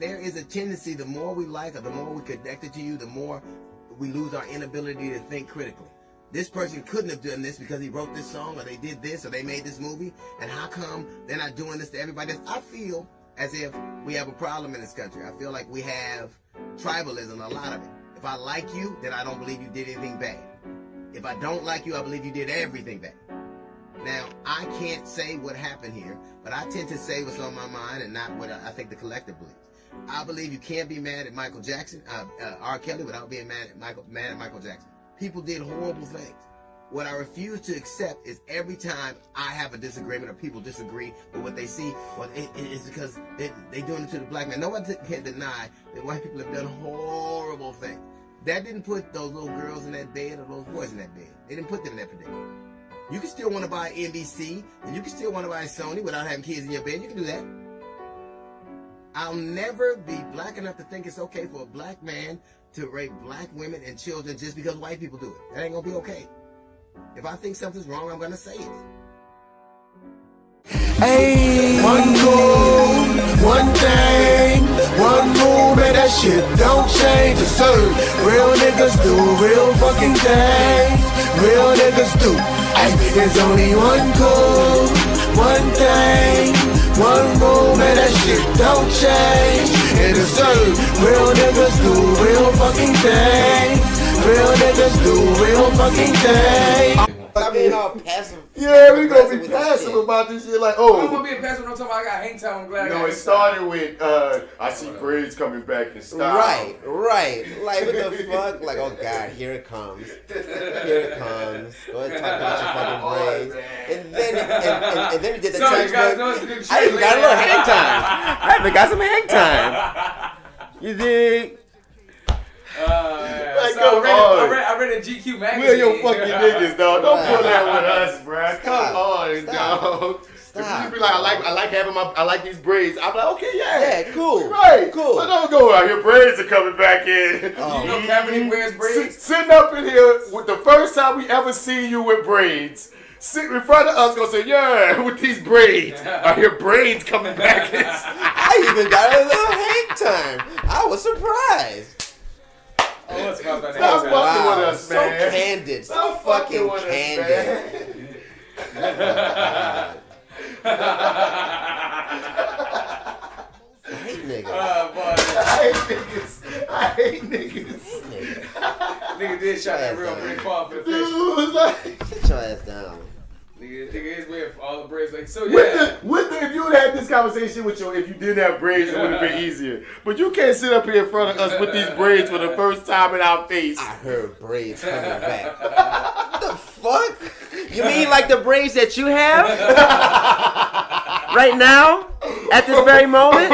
there is a tendency, the more we like or the more we're connected to you, the more we lose our inability to think critically. This person couldn't have done this because he wrote this song, or they did this, or they made this movie, and how come they're not doing this to everybody else? I feel as if we have a problem in this country. I feel like we have tribalism, a lot of it. If I like you, then I don't believe you did anything bad. If I don't like you, I believe you did everything bad. Now, I can't say what happened here, but I tend to say what's on my mind and not what I think the collective believes. I believe you can't be mad at Michael Jackson, R.Kelly, without being mad at Michael Jackson. People did horrible things. What I refuse to accept is every time I have a disagreement or people disagree with what they see, well, it's because they're doing it to the black man. Nobody can deny that white people have done horrible things. That didn't put those little girls in that bed or those boys in that bed. They didn't put them in that predicament. You can still want to buy NBC, and you can still want to buy Sony without having kids in your bed. You can do that. I'll never be black enough to think it's okay for a black man to rape black women and children just because white people do it. That ain't gonna be okay. If I think something's wrong, I'm gonna say it. Hey, one goal, one thing, one move, and that shit don't change. It's certain. Real niggas do real fucking things. Real niggas do. Hey, there's only one goal, one thing, one move, and that shit don't change. And it's certain. Real niggas do real fucking things. Real niggas do real fucking things. I mean, all passive. Yeah, we gonna be passive about this shit. Like, oh, I'm gonna be a passive. I'm talking about I got hang time. I'm glad. No, it started with I see braids coming back in style. Right. Like, what the fuck? Like, oh god, here it comes. Here it comes. Go ahead and talk about your fucking braids. And then he did the textbook. I even got a little hang time. I even got some hang time. You dig? I read a GQ magazine. We're your fucking niggas, dog. Don't pull that with us, bruh. Come on, dog. Stop. If you be like, I like these braids. I'm like, okay, Yeah, cool. Right. Cool. So don't go out here. Braids are coming back in. You know Cavity wears braids? Sitting up in here with the first time we ever see you with braids. Sitting in front of us, gonna say, yeah, with these braids. I hear braids coming back in. I even got a little hang time. I was surprised. Oh, Stop fucking with us, man. So candid. So fucking candid. I hate niggas. I hate niggas. Nigga did shot that real pretty far for the fish. Dude was like, sit your ass down. Nigga is weird for all the braids. Like, so yeah. If you would have had this conversation with if you didn't have braids, it would have been easier. But you can't sit up here in front of us with these braids for the first time in our face. I heard braids coming back. What the fuck? You mean like the braids that you have? Right now? At this very moment?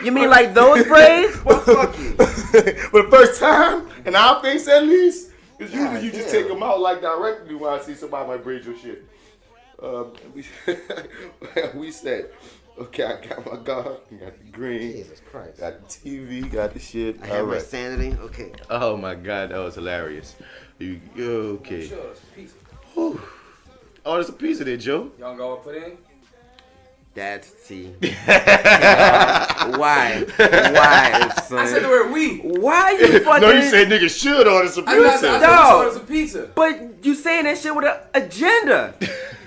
You mean like those braids? Well, fuck you. For the first time in our face, at least. Because usually you just take them out like directly when I see somebody might braid your shit. We said, okay, I got my guard, got the green, Jesus Christ, got the TV, got the shit. I have my sanity. Okay. Oh my God, that was hilarious. Okay. Sure, it's a pizza. Oh, there's a piece of there, Joe. Y'all go put in? That's T. Why, son? I said the word we. Why you fucking? No, you said niggas should order some pizza. I said order some pizza. But you saying that shit with an agenda.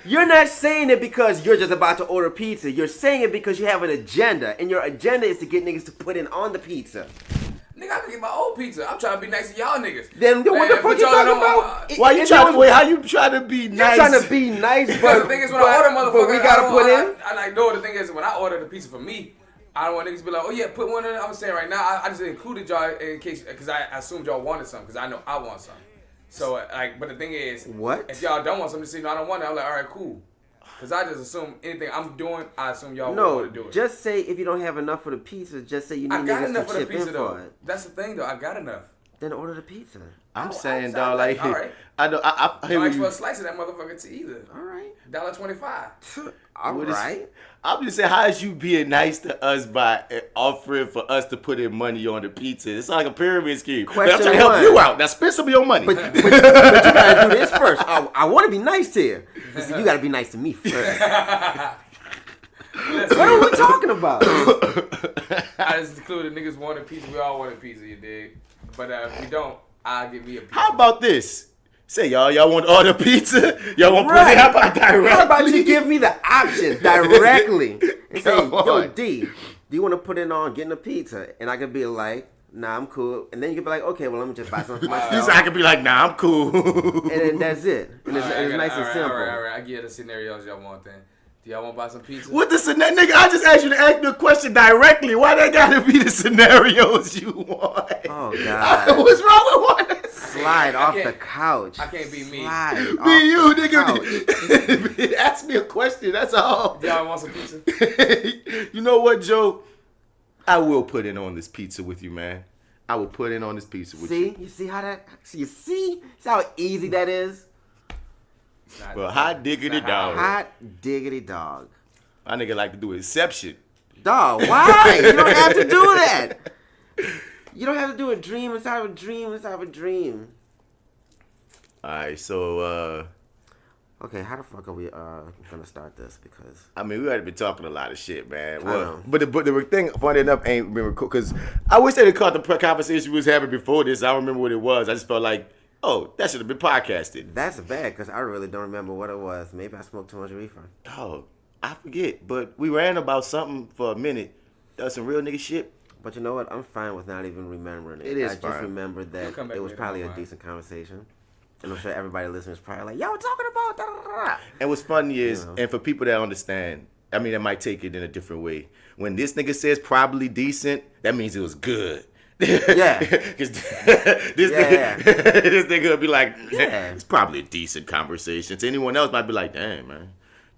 You're not saying it because you're just about to order pizza. You're saying it because you have an agenda, and your agenda is to get niggas to put in on the pizza. Nigga, I can get my old pizza. I'm trying to be nice to y'all niggas. Then what the fuck you talking about? Why you trying to wait? How you trying to be nice? You're trying to be nice, but the thing is when I order motherfucker, but we gotta put in. I like know the thing is when I order the pizza for me, I don't want niggas to be like, oh yeah, put one in. I'm saying right now, I just included y'all in case because I assumed y'all wanted something because I know I want something. So like, but the thing is, what if y'all don't want something to see? No, I don't want it. I'm like, all right, cool. Because I just assume anything I'm doing, I assume y'all want to do it. Just say if you don't have enough for the pizza, just say you need niggas to chip in for it. That's the thing, though. I got enough. Then order the pizza. I'm saying, dog, like, all right. I know. I don't ask for a slice of that motherfucker to either. All right. $1.25. All right. I'm just saying, how is you being nice to us by offering for us to put in money on the pizza? It's like a pyramid scheme. Question I'm trying to help you out. Now spend some of your money. But you gotta do this first. I want to be nice to you. You gotta be nice to me first. What are we talking about? I I just included niggas wanting pizza. We all wanted pizza, you dig? But if we don't, I'll give me a pizza. How about this? Say, y'all want to order pizza? Y'all want Right. pussy? How about directly? How about you give me the option directly and say, Come yo, on. D, do you want to put in on getting a pizza? And I could be like, nah, I'm cool. And then you could be like, okay, well, let me just buy something for This myself. I could be like, nah, I'm cool. And then that's it. And it's, All right, it's nice and simple. All right. I get the scenarios y'all want then. Do y'all want to buy some pizza? What the scenario? Nigga, I just asked you to ask me a question directly. Why that gotta be the scenarios you want? Oh, God. What's wrong with one? Slide off the can't- couch. I can't be me. Slide off Be you, the nigga. Ask me a question, that's all. Do y'all want some pizza? You know what, Joe? I will put in on this pizza with you, man. I will put in on this pizza with you. See? You see how that... You see how easy that is? Well, hot diggity dog. Hot diggity dog. My nigga like to do exception. Dog, why? You don't have to do that. You don't have to do a dream inside of a dream inside of a dream. Alright, so Okay, how the fuck are we gonna start this? Because I mean, we already been talking a lot of shit, man. I Well, know. but the thing, funny enough, ain't been because I wish they'd have caught the conversation we was having before this. I don't remember what it was. I just felt like, oh, that should have been podcasted. that's bad because I really don't remember what it was. Maybe I smoked too much reefer. Dog, I forget, but we ran about something for a minute. That was some real nigga shit. But you know what? I'm fine with not even remembering it. It is I just fine. remembered We'll that come back it was later, probably don't a mind. decent conversation. And I'm sure everybody listening is probably like, yo, talking about da-da-da-da. And what's funny is, Yeah. and for people that understand, I mean, that might take it in a different way. When this nigga says probably decent, that means it was good. Yeah. Because this Yeah. nigga will be like, Yeah. it's probably a decent conversation. To anyone else might be like, damn, man,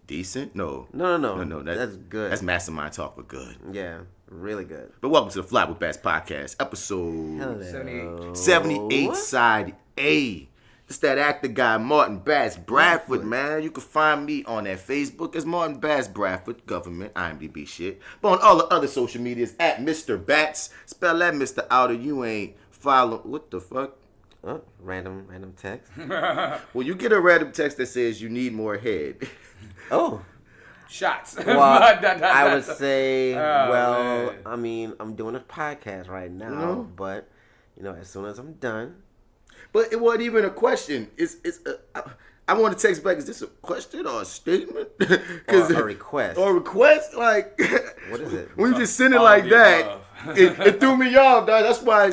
decent? No. No. That's good. That's mastermind talk for good. Yeah, really good. But welcome to the Fly with Bats podcast, episode Hello. 78, side A. It's that actor guy, Martin Bass Bradford, man. You can find me on that Facebook as Martin Bass Bradford, government, IMDb shit. But on all the other social medias, at Mr. Bats. Spell that Mr. Outer, you ain't follow. What the fuck? Random text. Well, you get a random text that says you need more head. Oh. Shots. Well, I would say, man. I mean, I'm doing a podcast right now, know? but, as soon as I'm done. But it wasn't even a question. I want to text back, is this a question or a statement? Or a request. Or a request? Like, What is it? when you just send it All like the that, above. it threw me off, dog. That's why, I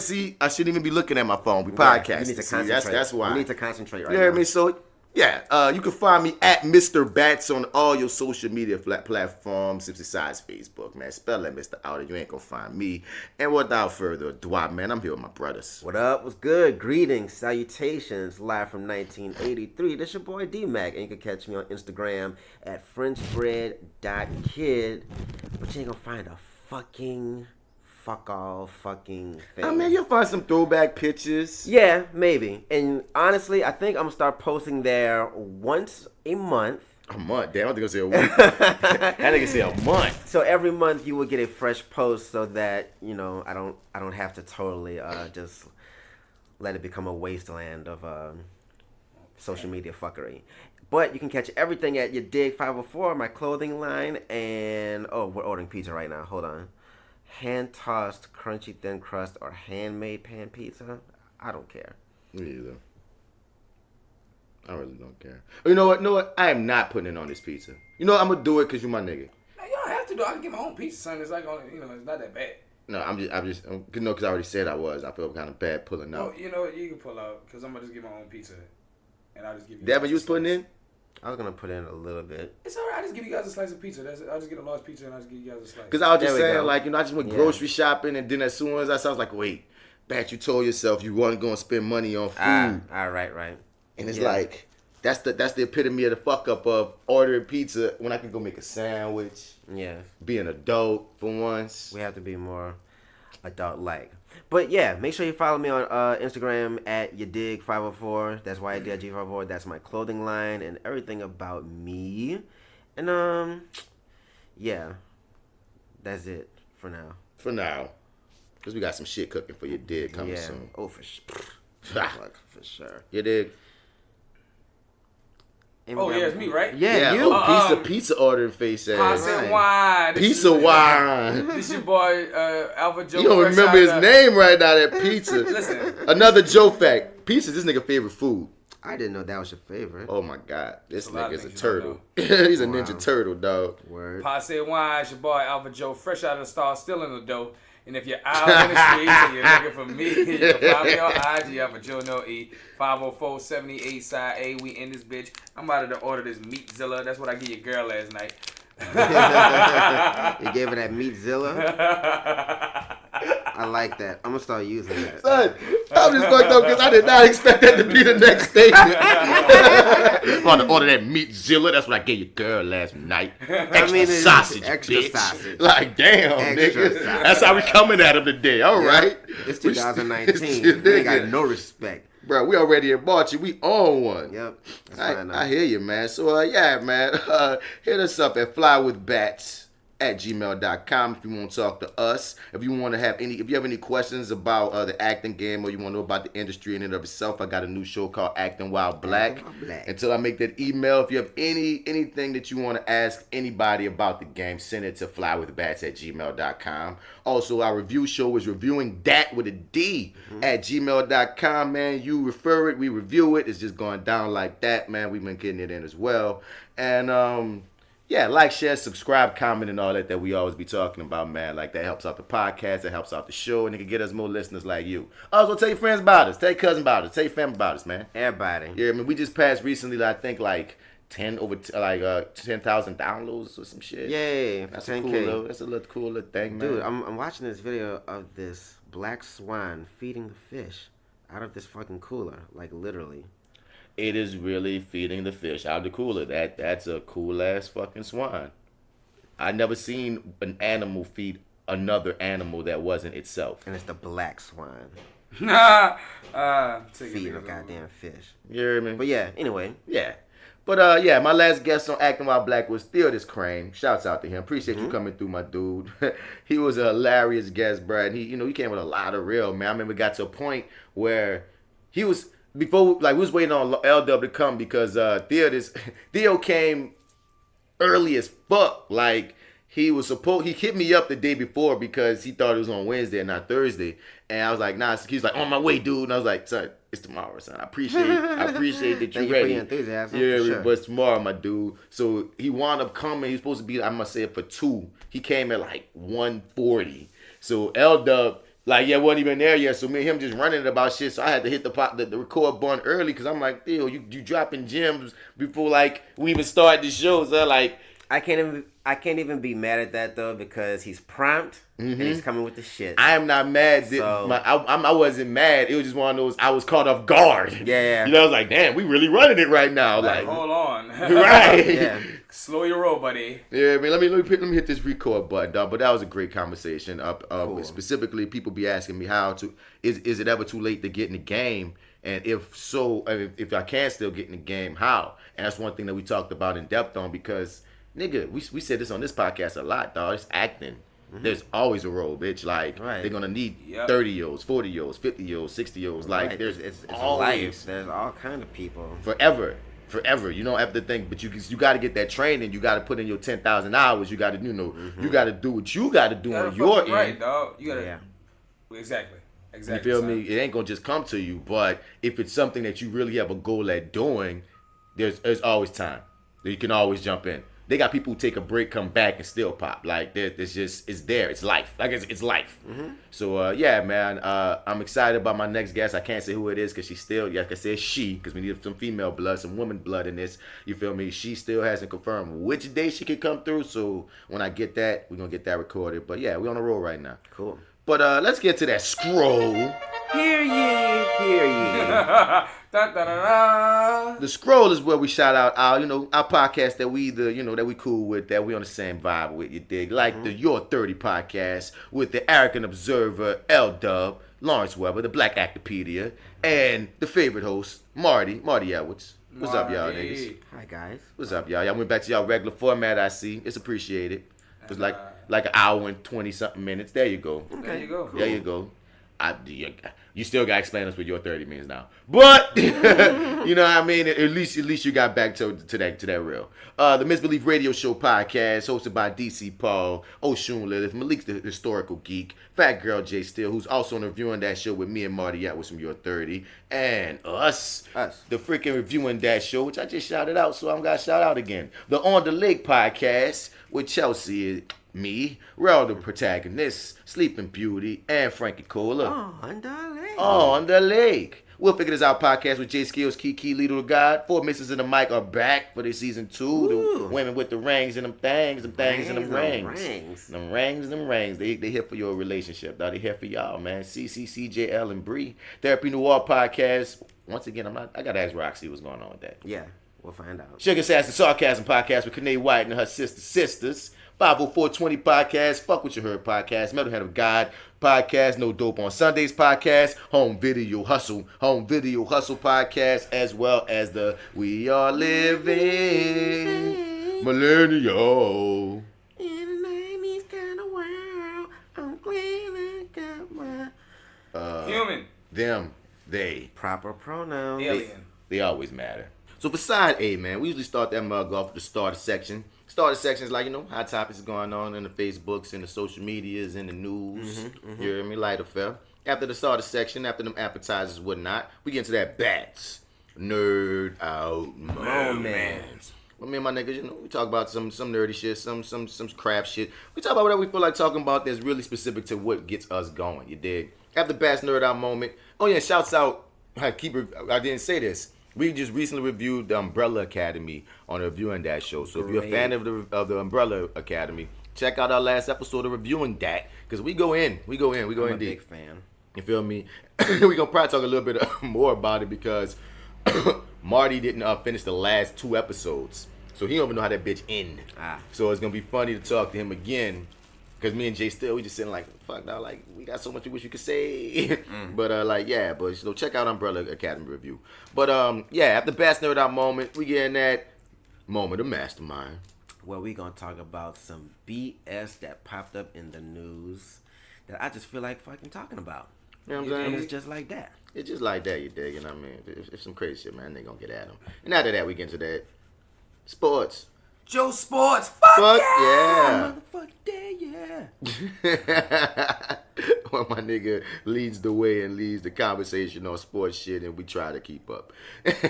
shouldn't even be looking at my phone. We podcast. You need to See, concentrate. that's why. You need to concentrate right You know what I now. mean? So, yeah, you can find me at Mr. Bats on all your social media platforms besides Facebook, man. Spell that Mr. Outer. You ain't gonna find me. And without further ado, man, I'm here with my brothers. What up? What's good? Greetings, salutations, live from 1983. This your boy D-Mac, and you can catch me on Instagram at FrenchBread.kid. But you ain't gonna find a fucking fucking thing. I mean, you'll find some throwback pictures. Yeah, maybe. And honestly, I think I'm gonna start posting there once a month. A month? Damn, I think I said a week. That nigga said a month. So every month you will get a fresh post, so that I don't have to totally just let it become a wasteland of social media fuckery. But you can catch everything at Your Dig 504, my clothing line, and we're ordering pizza right now. Hold on. Hand tossed, crunchy thin crust, or handmade pan pizza. I don't care. Me either. I really don't care. You know what? I am not putting it on this pizza. You know what? I'm gonna do it because you my nigga. Man, you don't have to do. I can get my own pizza, son. It's like, it's not that bad. No, I'm just, because I already said I was. I feel kind of bad pulling Oh, out. you know what? You can pull out because I'm gonna just get my own pizza, and I'll just give you. That what you was putting in? I was gonna put in a little bit. It's alright. I just give you guys a slice of pizza. That's it. I'll just get a large pizza and I'll just give you guys a slice. Because I was just There we saying, go. like, I just went grocery shopping, and then as soon as I saw, I was like, wait, Bat, you told yourself you weren't going to spend money on food. Right. And it's Yeah. like, that's the epitome of the fuck up of ordering pizza when I can go make a sandwich, Yeah. be an adult for once. We have to be more adult-like. But yeah, make sure you follow me on Instagram at YourDig504. That's why I did G504. That's my clothing line and everything about me. And yeah, that's it for now. For now. Because we got some shit cooking for your dig coming soon. Oh, for sure. For sure. You dig? Oh, yeah, it's me, right? Yeah, you. Pizza ordering face ass. Pizza wine. Pizza wine. This your boy, AlphaJo. You don't remember his name right now, that pizza. Listen. Another Joe fact. Pizza's this nigga favorite food. I didn't know that was your favorite. Oh my God. This nigga's a things turtle. He's a Ninja Wow. Turtle, dog. Word. Passe wine, it's your boy AlphaJo, fresh out of the star, still in the dough. And if you're out in the streets and you're looking for me, you can find me on IG, AlphaJo, no E, 504-78 sideA. We in this bitch. I'm about to order this Meatzilla. That's what I gave your girl last night. You gave her that Meatzilla? I like that. I'm gonna start using that. Son, I'm just fucked up because I did not expect that to be the next statement. I'm going to order that Meatzilla. That's what I gave your girl last night. Extra sausage, extra bitch. sausage. Like, damn, Extra nigga. sausage. That's how we coming at him today. All right. It's 2019. This We ain't got nigga. no respect. Bro, we already in bought you. We own one. Yep. That's fine. I hear you, man. So, yeah, man. Hit us up at flywithbats@gmail.com if you want to talk to us. If you want to have if you have any questions about the acting game or you want to know about the industry in and of itself, I got a new show called Acting While Black. Until I make that email, if you have anything that you want to ask anybody about the game, send it to flywithbats@gmail.com. Also, our review show is ReviewingDAT with a D at gmail.com, man. You refer it, we review it. It's just going down like that, man. We've been getting it in as well. And, yeah, like, share, subscribe, comment, and all that we always be talking about, man. Like, that helps out the podcast, that helps out the show, and it can get us more listeners like you. Also, tell your friends about us, tell your cousin about us, tell your family about us, man. Everybody. Yeah, I mean, we just passed recently, I think, like, 10,000 downloads or some shit. Yay, That's 10K. that's a little cool little thing, man. Dude, I'm watching this video of this black swan feeding the fish out of this fucking cooler, like literally. It is really feeding the fish out of the cooler. That's a cool ass fucking swan. I never seen an animal feed another animal that wasn't itself. And it's the black swan Feeding feeding a goddamn fish. You hear me? But yeah, anyway. Yeah. But yeah, my last guest on Acting While Black was THEODUS CRANE. Shouts out to him. Appreciate you coming through, my dude. He was a hilarious guest, bro. And he came with a lot of real, man. I remember we got to a point where he was before, like, we was waiting on L-Dub to come because Theo came early as fuck. Like, he hit me up the day before because he thought it was on Wednesday and not Thursday. And I was like, nah, he's like, on my way, dude. And I was like, son, it's tomorrow, son. I appreciate that you're Thank you ready. for your enthusiasm, Yeah, for sure. but it's tomorrow, my dude. So he wound up coming. He was supposed to be, I must say, for 2. He came at like 1:40. So L-Dub, like, yeah, wasn't even there yet. So me and him just running about shit. So I had to hit the record button early because I'm like, yo, you dropping gems before, like, we even start the show. So like, I can't even be mad at that though because he's prompt and he's coming with the shit. I am not mad. I wasn't mad. It was just one of those, I was caught off guard. Yeah. You know, I was like, damn, we really running it right now. Like, hold on. Right. Yeah. Slow your roll, buddy. Yeah, I mean, let me hit this record button, dog. But that was a great conversation. Cool. Specifically, people be asking me is it ever too late to get in the game? And if so, if I can still get in the game, how? And that's one thing that we talked about in depth on because, nigga, we said this on this podcast a lot, dog. It's acting. There's always a role, bitch. Like, Right. they're gonna need 30-years, 40-years, 50-years, 60-years. Like, Right. there's it's always life. There's all kind of people. forever. You don't have to think, but you got to get that training. You got to put in your 10,000 hours. You got to, you got to do what you got to do You gotta on your fucking right, end. dog. You gotta. Yeah. Exactly. You feel son. me? It ain't gonna just come to you. But if it's something that you really have a goal at doing, there's always time. You can always jump in. They got people who take a break, come back, and still pop. Like, it's there. It's life. Like, it's life. So, yeah, man, I'm excited about my next guest. I can't say who it is because she's still, like I said, because we need some female blood, some woman blood in this. You feel me? She still hasn't confirmed which day she can come through. So, when I get that, we're going to get that recorded. But, yeah, we're on the roll right now. Cool. But let's get to that scroll. Hear ye, hear ye. Da, da, da, da. The scroll is where we shout out our podcast that we either, that we cool with, that we on the same vibe with, you dig? Like the Your 30 podcast with the Arrogant Observer, L-Dub, Lawrence Weber, the Black Actopedia, and the favorite host, Marty Edwards. What's up, y'all niggas? Hi, guys. What's up, y'all? Y'all went back to y'all regular format, I see. It's appreciated. It was like an hour and 20-something minutes. There you go. There you go. There you go. You still got to explain us what your 30 means now. But, you know what I mean? At least you got back to that real. The Misbelief Radio Show podcast, hosted by DC Paul, Oshun Lilith, Malik the Historical Geek, Fat Girl J Still, who's also on Reviewing That Show with me and Marty out with some Your 30, and us, the freaking Reviewing That Show, which I just shouted out, so I'm going to shout out again. The On the Lake podcast with Chelsea, me, Raul the protagonist, Sleeping Beauty, and Frankie Cola. On the lake. We'll figure this out podcast with J Skills, Kiki, Leader of God. 4 Misses in the Mic are back for this season 2. Ooh. The women with the rings and them things and them rings. Them rings. They here for your relationship. They here for y'all, man. CC, CJL, and Bree. Therapy Noir podcast. Once again, I gotta ask Roxy what's going on with that. Yeah, we'll find out. Sugar Sass and Sarcasm podcast with Kanae White and her sisters. 50420 podcast, Fuck What You Heard podcast, Metalhead of God podcast, No Dope on Sundays podcast, Home Video Hustle podcast, as well as the We Are Living Millennial. In the 90s kind of world, I'm glad I got my... Human. Them, they. Proper pronouns. Alien. They always matter. So for side A, man, we usually start that mug off with the starter section. Starter sections like, hot topics going on in the Facebooks and the social medias and the news. You hear me? Light affair. After the starter section, after them appetizers and whatnot, we get into that bats. Nerd out moments. Well, me and my niggas, we talk about some nerdy shit, some crap shit. We talk about whatever we feel like talking about that's really specific to what gets us going, you dig? After bats nerd out moment. Oh yeah, shouts out. I didn't say this. We just recently reviewed the Umbrella Academy on the Reviewing That Show. So if you're a fan of the Umbrella Academy, check out our last episode of Reviewing That, because we go in deep. I'm a big fan. You feel me? We're gonna probably talk a little bit more about it because Marty didn't finish the last 2 episodes, so he don't even know how that bitch end. So it's gonna be funny to talk to him again. Because me and Jay Still, we just sitting like, fuck, dog, like, we got so much we wish we could say. But, check out Umbrella Academy review. But, after Best Nerd Out moment, we get in that moment of Mastermind. Well, we going to talk about some BS that popped up in the news that I just feel like fucking talking about. You know what I'm saying? And it's just like that. It's just like that, you dig, you know what I mean? If some crazy shit, man, they going to get at them. And after that, we get into that sports. Joe Sports. Fuck yeah. Motherfucker, yeah. When my nigga leads the way and leads the conversation on sports shit, and we try to keep up.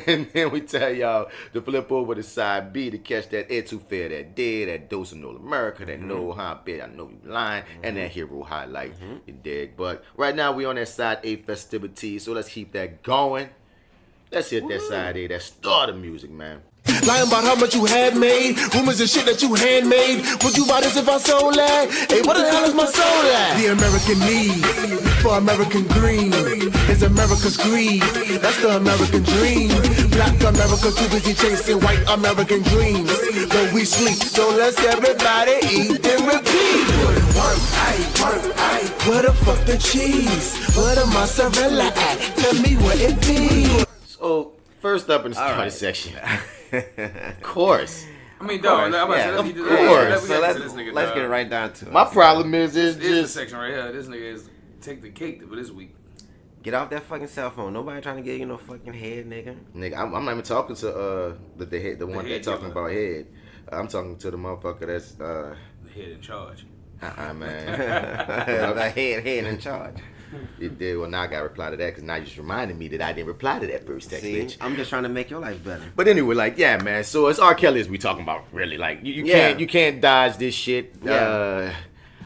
And then we tell y'all to flip over to side B to catch that ETOUFEE, that dead, that dose of All America, that no how bit I know you lying, and that hero highlight. You dig? But right now we on that side A festivity, so let's keep that going. Let's hit that side A, that starter music, man. Lying about how much you had made, rumors and shit that you handmade. Would you buy this if I sold that? Hey, what the hell is my soul at? The American need for American green is America's greed. That's the American dream. Black America too busy chasing white American dreams. But we sleep, so let's everybody eat and repeat. Where the fuck the cheese? Where the mozzarella at? Tell me where it be. So first up in the starter section. Of course. I mean, dog. Of Let's get it right down to it. My problem is this is the section right here. This nigga is take the cake for this week. Get off that fucking cell phone. Nobody trying to get you no fucking head, nigga. Nigga, I'm not even talking to the one that talking about head. I'm talking to the motherfucker that's the head in charge. Man. The head in charge. It did. Well, now I got to reply to that because now you just reminded me that I didn't reply to that first text, bitch. I'm just trying to make your life better. But anyway, like, yeah, man. So it's R.Kelly as we talking about, really. Like, you can't dodge this shit. Yeah.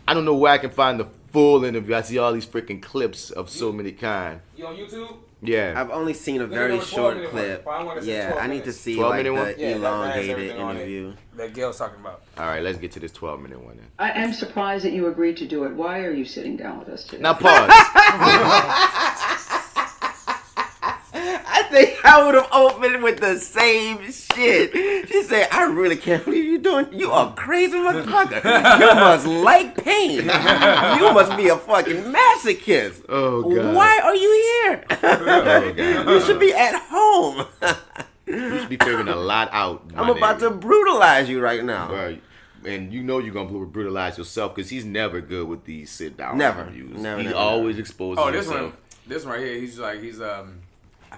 I don't know where I can find the full interview. I see all these freaking clips of so many kind. You on YouTube? Yeah. I've only seen a very short clip. Yeah, I need to see like the elongated interview. That Gail's talking about. All right, let's get to this 12-minute one then. I am surprised that you agreed to do it. Why are you sitting down with us today? Now pause. I think I would have opened with the same shit. She said, I really can't believe you're doing. You are crazy motherfucker. You must like pain. You must be a fucking masochist. Oh, God. Why are you here? Oh, God. You should be at home. You should be figuring a lot out. I'm about to brutalize you right now. Right. and you know you're gonna brutalize yourself because he's never good with these sit down Never. interviews. Never, He never, always exposes Oh, this himself. one, this one right here. He's I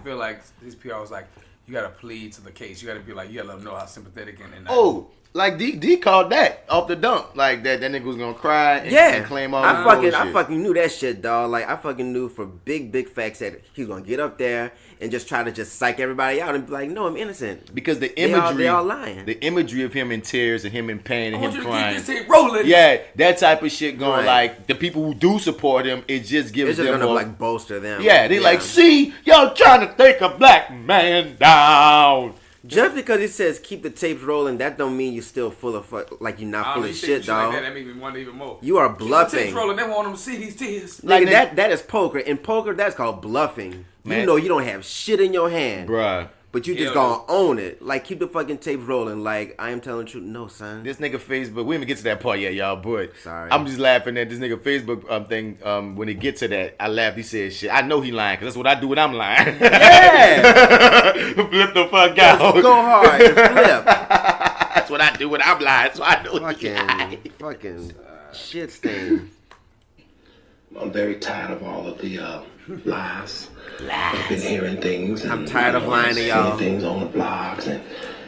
feel like his PR was like, you gotta plead to the case. You gotta be like, you gotta let them know how sympathetic and Oh, like D called that off the dump. Like that nigga was gonna cry and, Yeah, and claim all I this bullshit. fucking knew that shit, dog. Like I fucking knew for big facts that he's gonna get up there and just try to just psych everybody out and be like, no, I'm innocent. Because the They all- imagery, they all lying. the imagery of him in tears and him in pain I and want him you to crying. keep this tape rolling. Yeah, that type of shit going. Right. Like the people who do support him, it just gives It's just them gonna more. like bolster them. Yeah, they like, see, y'all trying to take a black man down. Just because it says keep the tapes rolling, that don't mean you're still full of like you're not full of shit, dog. Like that made me wonder even more. You are Keep the bluffing. tapes rolling. They want them to see these tears. Like Like, that is poker. In poker, that's called bluffing. Man. You know you don't have shit in your hand, Bruh. but you just Yeah, gonna own it. Like keep the fucking tapes rolling. Like I am telling the truth. No, son. This nigga Facebook, we didn't even get to that part yet, y'all, but Sorry. I'm just laughing at this nigga Facebook thing. When he get to that, I laughed. He said, shit, I know he lying, because that's what I do when I'm lying. Yeah. Flip the fuck out. Go hard and flip. That's what I do when I'm lying, so I know he lying. Fucking shit stain. I'm very tired of all of the lies. I've been hearing things. I'm tired of lying to y'all. Seeing things on the blogs and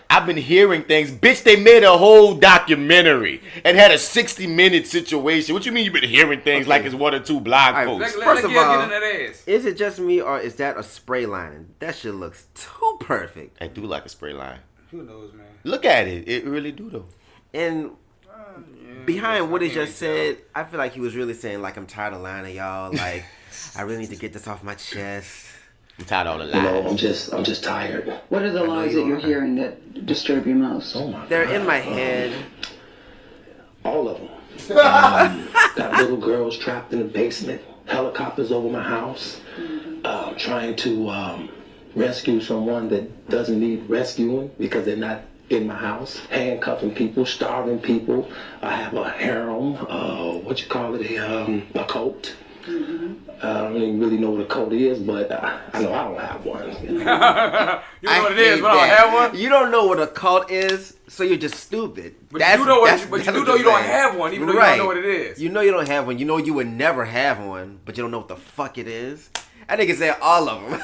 I've been hearing things. Bitch, they made a whole documentary and had a 60-minute situation. What you mean you've been hearing things like it's 1 or 2 blog Alright, posts? Let First of Gail all- get in that ass. Is it just me or is that a spray lining? That shit looks too perfect. I do like a spray line. Who knows, man? Look at it. It really do, though. And behind what he just said, I feel like he was really saying like I'm tired of lying to y'all. Like I really need to get this off my chest. I'm tired of all the you know, lies. I'm just tired. What are the lies that you're hearing that disturb you most? Oh my They're God. in my head. All of them. Got little girls trapped in the basement. Helicopters over my house. Trying to rescue someone that doesn't need rescuing because they're not in my house. Handcuffing people, starving people. I have a harem. A cult. I don't even really know what a cult is, but I know I don't have one. You know what it is, hate but I don't that. have one. You don't know what a cult is, so you're just stupid. But you do know that's you do what know you you're don't saying. have one, even though you Right. don't know what it is. You know you don't have one. You know you would never have one, but you don't know what the fuck it is. I think said all of them.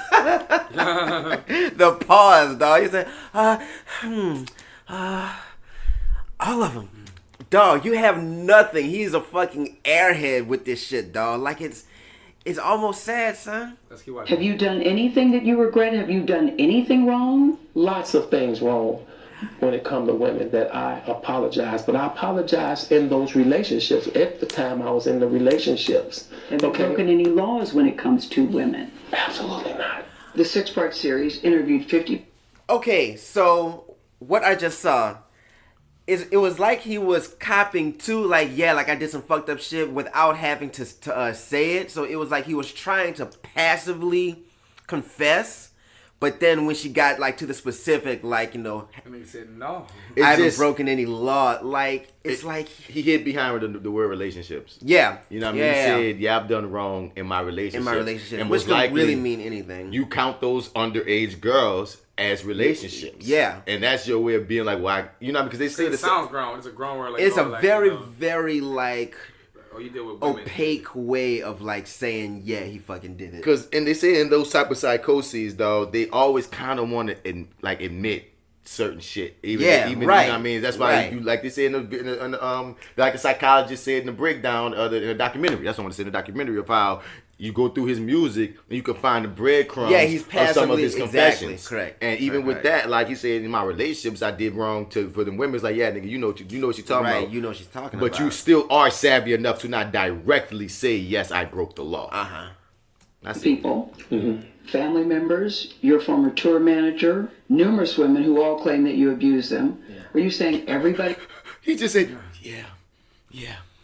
The pause, dog. You said, all of them. Dog, you have nothing. He's a fucking airhead with this shit, dog. Like it's almost sad, son. Let's keep watching. Have you done anything that you regret? Have you done anything wrong? Lots of things wrong when it comes to women that I apologize, but I apologize in those relationships at the time I was in the relationships. Have you broken any laws when it comes to women? Absolutely not. The 6-part series interviewed 50. Okay, so what I just saw is it was like he was copping to like I did some fucked up shit without having to say it. So it was like he was trying to passively confess, but then when she got like to the specific And he said no. It's I haven't just- broken any law. Like it's like He hid behind the word relationships. yeah, You know what I mean? He said, yeah, I've done wrong in my relationship. in my relationship, And which most could likely, really mean anything. you count those underage girls as relationships. Yeah. And that's your way of being like, why? You know, because they say It the sounds grown. It's a grown word. Like, It's a like, very very like oh, you deal with women. opaque way of like saying yeah he fucking did it. Because, and they say in those type of psychoses, though, they always kind of want to admit certain shit. Even, Yeah, even right. You know what I mean? That's why, Right. you like they say in the like the psychologist said in the breakdown of the documentary. That's what I want to say in the documentary of how you go through his music and you can find the breadcrumbs Yeah, he's of some of passively- his exactly, confessions. correct. And even with Right. that, like he said, in my relationships, I did wrong for the women. It's like, yeah, nigga, you know what you're talking Right, about. you know what she's talking But about. you still are savvy enough to not directly say, yes, I broke the law. That's people, family members, your former tour manager, numerous women who all claim that you abuse them. Are you saying everybody He just said, yeah.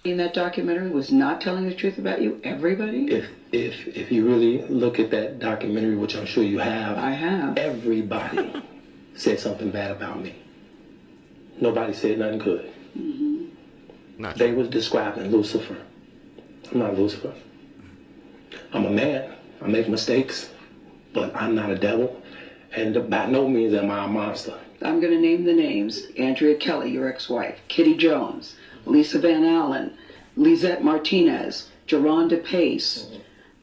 in that documentary was not telling the truth about you? Everybody? If you really look at that documentary, which I'm sure you have, I have. everybody said something bad about me. Nobody said nothing good. Not They was describing Lucifer. I'm not Lucifer. I'm a man. I make mistakes, but I'm not a devil. And by no means am I a monster. I'm going to name the names. Andrea Kelly, your ex-wife. Kitty Jones. Lisa Van Allen. Lisette Martinez. Jerronda Pace.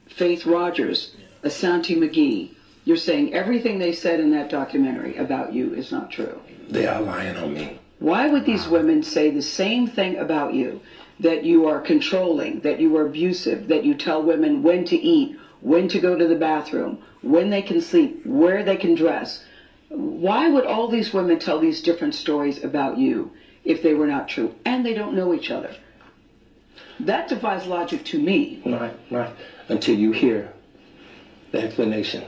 Faith Rogers. Asante McGee. You're saying everything they said in that documentary about you is not true. They are lying on me. Why would these women say the same thing about you? That you are controlling, that you are abusive, that you tell women when to eat, when to go to the bathroom, when they can sleep, where they can dress. Why would all these women tell these different stories about you if they were not true? And they don't know each other. That defies logic to me. Right. Until you hear the explanation.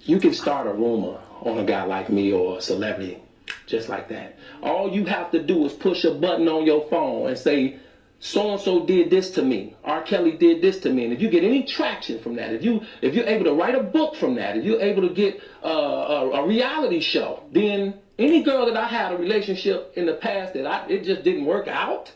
You can start a rumor on a guy like me or a celebrity just like that. All you have to do is push a button on your phone and say, so-and-so did this to me. R.Kelly did this to me. And if you get any traction from that, if you're able to write a book from that, if you're able to get a reality show, then any girl that I had a relationship in the past that it just didn't work out,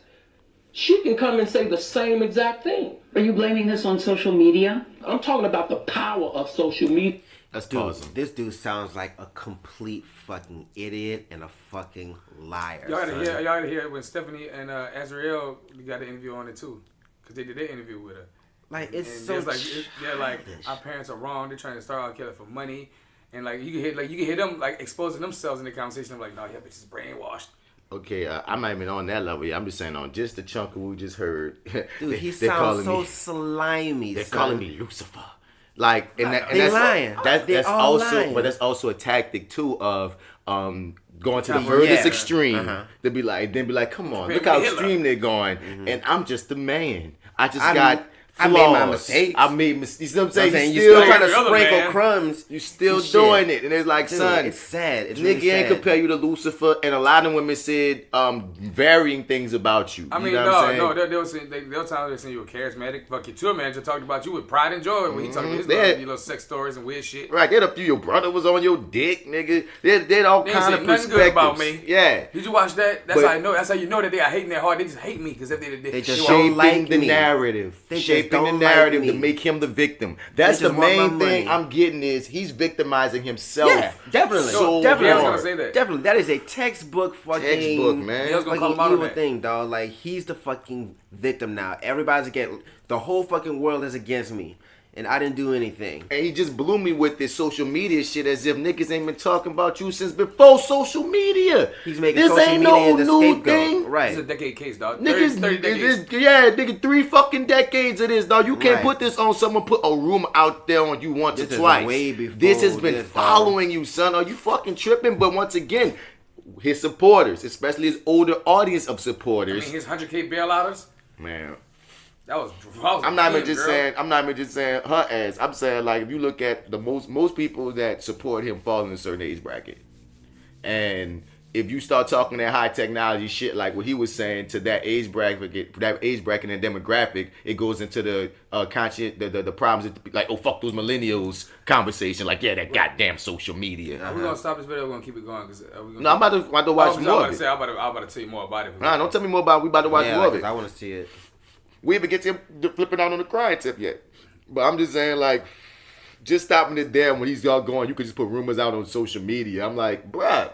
she can come and say the same exact thing. Are you blaming this on social media? I'm talking about the power of social media. Let's pause him. This dude sounds like a complete fucking idiot and a fucking liar. Y'all gotta hear when Stephanie and Azrael got an interview on it too, because they did their interview with her. Like it's and so they're like our parents are wrong. They're trying to start R.Kelly for money, and like you can hear them like exposing themselves in the conversation. I'm like, no, yeah, bitch is brainwashed. Okay, I'm not even on that level yet. I'm just saying on just the chunk of what we just heard. Dude, he sounds so slimy. They're calling me Lucifer. Like, and they're lying. That's also lying. But that's also a tactic too of going to the furthest extreme. To be like, come on, look how extreme they're going, and I'm just the man. I got. I made my mistakes. I made mistakes. You know what I'm saying? You still trying to sprinkle crumbs. You still doing it. And it's like, dude, son. It's sad. It's nigga really ain't compare you to Lucifer. And a lot of women said varying things about you. I mean, no. They'll tell they saying you were charismatic. Fuck, your tour manager talked about you with pride and joy when he talked about his little sex stories and weird shit. Right. They had a few. Your brother was on your dick, nigga. They had all kind of perspectives. Good about me. Yeah. Did you watch that? That's how I know. That's how you know that they are hating that hard. They just hate me because if they just shaping like the narrative. Shaping the narrative to make him the victim. That's the main thing I'm getting is he's victimizing himself. Yeah, definitely. Definitely. I was gonna say that. Definitely. That is a textbuk man. He was gonna call him out evil on that thing, dog. Like he's the fucking victim now. Everybody's against. The whole fucking world is against me. And I didn't do anything. And he just blew me with this social media shit as if niggas ain't been talking about you since before social media. He's making this social media the scapegoat. Thing. Right. It's a decade case, dog. Niggas, 30 decades. Nigga, 3 fucking decades of this, dog. You can't put this on someone, put a rumor out there on you once or twice. Way before this has been following you, son. Are you fucking tripping? But once again, his supporters, especially his older audience of supporters. I mean, his 100K bailouters? Man. I'm not even just saying her ass. I'm saying like if you look at the most people that support him fall in a certain age bracket, and if you start talking that high technology shit like what he was saying to that age bracket and demographic, it goes into the the problems like fuck those millennials conversation. Like that goddamn social media. We're gonna stop this video. We're gonna keep it going I'm about to watch more of it. I'm about to tell you more about it. Nah, don't tell me more about it. We about to watch more of it. I want to see it. We even get to him flipping out on the crying tip yet. But I'm just saying, like, just stopping it there when he's all going, you could just put rumors out on social media. I'm like, bruh.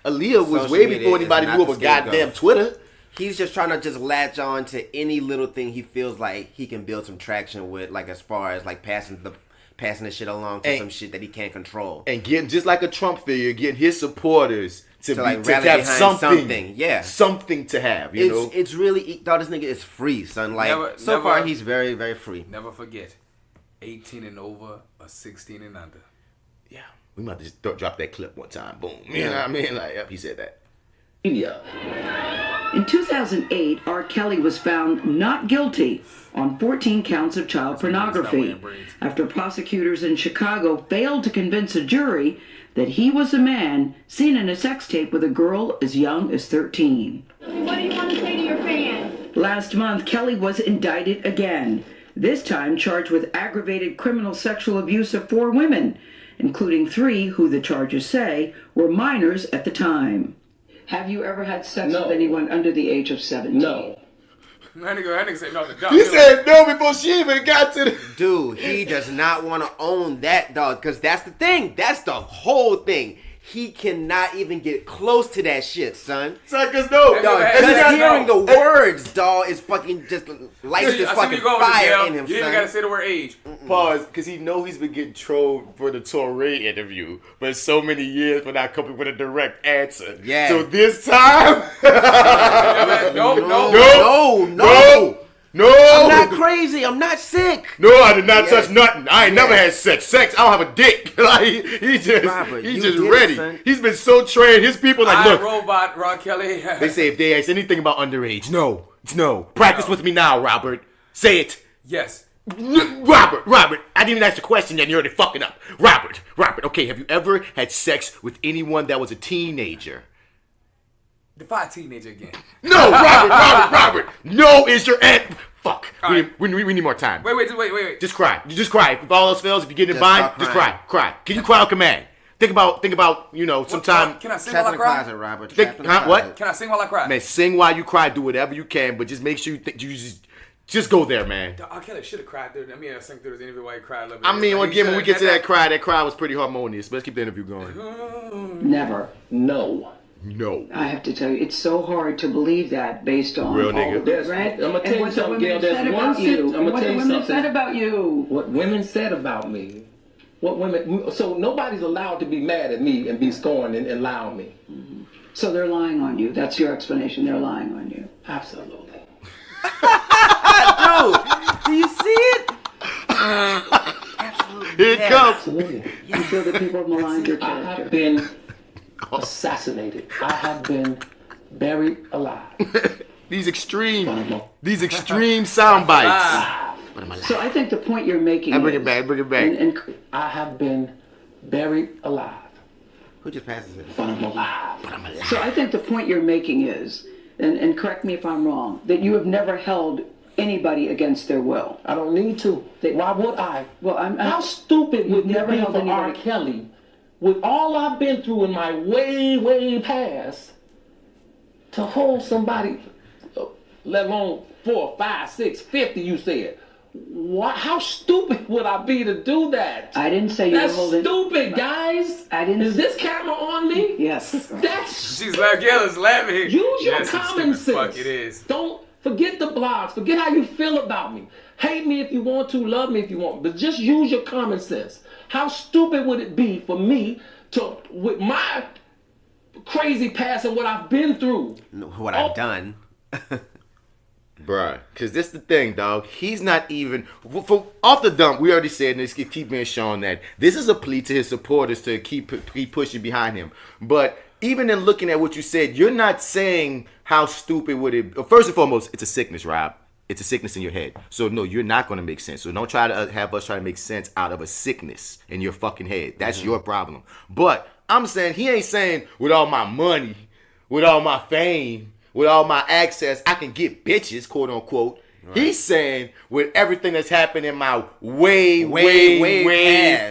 Aaliyah was Social way before anybody knew of a goddamn Twitter. He's just trying to just latch on to any little thing he feels like he can build some traction with, like as far as like passing the shit along to some shit that he can't control. And getting, just like a Trump figure, getting his supporters to have something. Yeah. Something to have, you know? It's really, dog, this nigga is free, son. Like, so far he's very, very free. Never forget, 18 and over or 16 and under. Yeah. We might just drop that clip one time. Boom. You know what I mean? Like, yep, he said that. Yeah. In 2008, R.Kelly was found not guilty on 14 counts of child pornography after prosecutors in Chicago failed to convince a jury that he was a man seen in a sex tape with a girl as young as 13. What do you want to say to your fans? Last month, Kelly was indicted again, this time charged with aggravated criminal sexual abuse of 4 women, including 3 who the charges say were minors at the time. Have you ever had sex with anyone under the age of 17? No. That nigga said no. He said no before she even got to the... Dude, he does not want to own that, dog, because that's the thing. That's the whole thing. he cannot even get close to that shit, son. Son, cause no, Dog, just hearing the words, dog, is fucking just lights this fucking fire in him, You son. even gotta say the word age. Pause, because he know he's been getting trolled for the Torre interview for so many years without coming with a direct answer. Yeah. So this time, no. I'm not crazy. I'm not sick. No, I did not touch nothing. I ain't never had sex. I don't have a dick. Like he just Robert, he's you just did it, ready. son. He's been so trained. His people like, look. Robot, R.Kelly. They say if they ask anything about underage, no. Practice with me now, Robert. Say it. Yes. Robert, I didn't even ask the question yet. You're already fucking up. Robert. Okay, have you ever had sex with anyone that was a teenager? Define teenager again. No, Robert. No is your answer. Fuck. We need more time. Wait. Just cry. You just cry. If all else fails, if you get in bind, just cry. Can you cry on command? Think about, sometime. Can I sing while I cry? Closet, Robert. What? Can I sing while I cry? Man, sing while you cry. Do whatever you can, but just make sure you just go there, man. R.Kelly should have cried through. I sing through this interview while he cried a little bit. I mean, when we get to that cry was pretty harmonious. But let's keep the interview going. Never. No. No. I have to tell you, it's so hard to believe that based on Real all nigga. of this, right? I'm gonna tell you what the something, women Gail. said There's one about you. I'm gonna What tell the you women something. said about you. What women said about me. What women. So nobody's allowed to be mad at me and be scorned and lie on me. So they're lying on you. That's your explanation. They're lying on you. Absolutely. Dude, do you see it? Absolutely. Here it comes. Absolutely. You feel that people have maligned your I have character. been assassinated. I have been buried alive. These extreme sound bites. So I think the point you're making Bring it is- back. And I have been buried alive. Who just passes it? But I'm alive. so I think the point you're making is, and correct me if I'm wrong, that you have never held anybody against their will. I don't need to. Why would I? Well, How stupid would never it be held for anybody- R.Kelly, with all I've been through in my way past, to hold somebody, let alone 4, 5, 6, 50, you said. How stupid would I be to do that? I didn't say you were That's holding. stupid, guys. I didn't. Is this camera on me? Yes. That's She's laughing. Gail's laughing. use your Yes, you common stupid sense. Fuck, it is. Don't forget the blogs. Forget how you feel about me. Hate me if you want to. Love me if you want. But just use your common sense. How stupid would it be for me to, with my crazy past and what I've been through? What I've done. Bruh, because this the thing, dog. He's not even... off the dump, we already said, and it's keep being shown that this is a plea to his supporters to keep pushing behind him. But even in looking at what you said, you're not saying how stupid would it... First and foremost, it's a sickness, Rob. It's a sickness in your head. So, no, you're not going to make sense. So, don't try to have us try to make sense out of a sickness in your fucking head. That's your problem. But I'm saying, he ain't saying, with all my money, with all my fame, with all my access, I can get bitches, quote unquote. Right. He's saying with everything that's happened in my way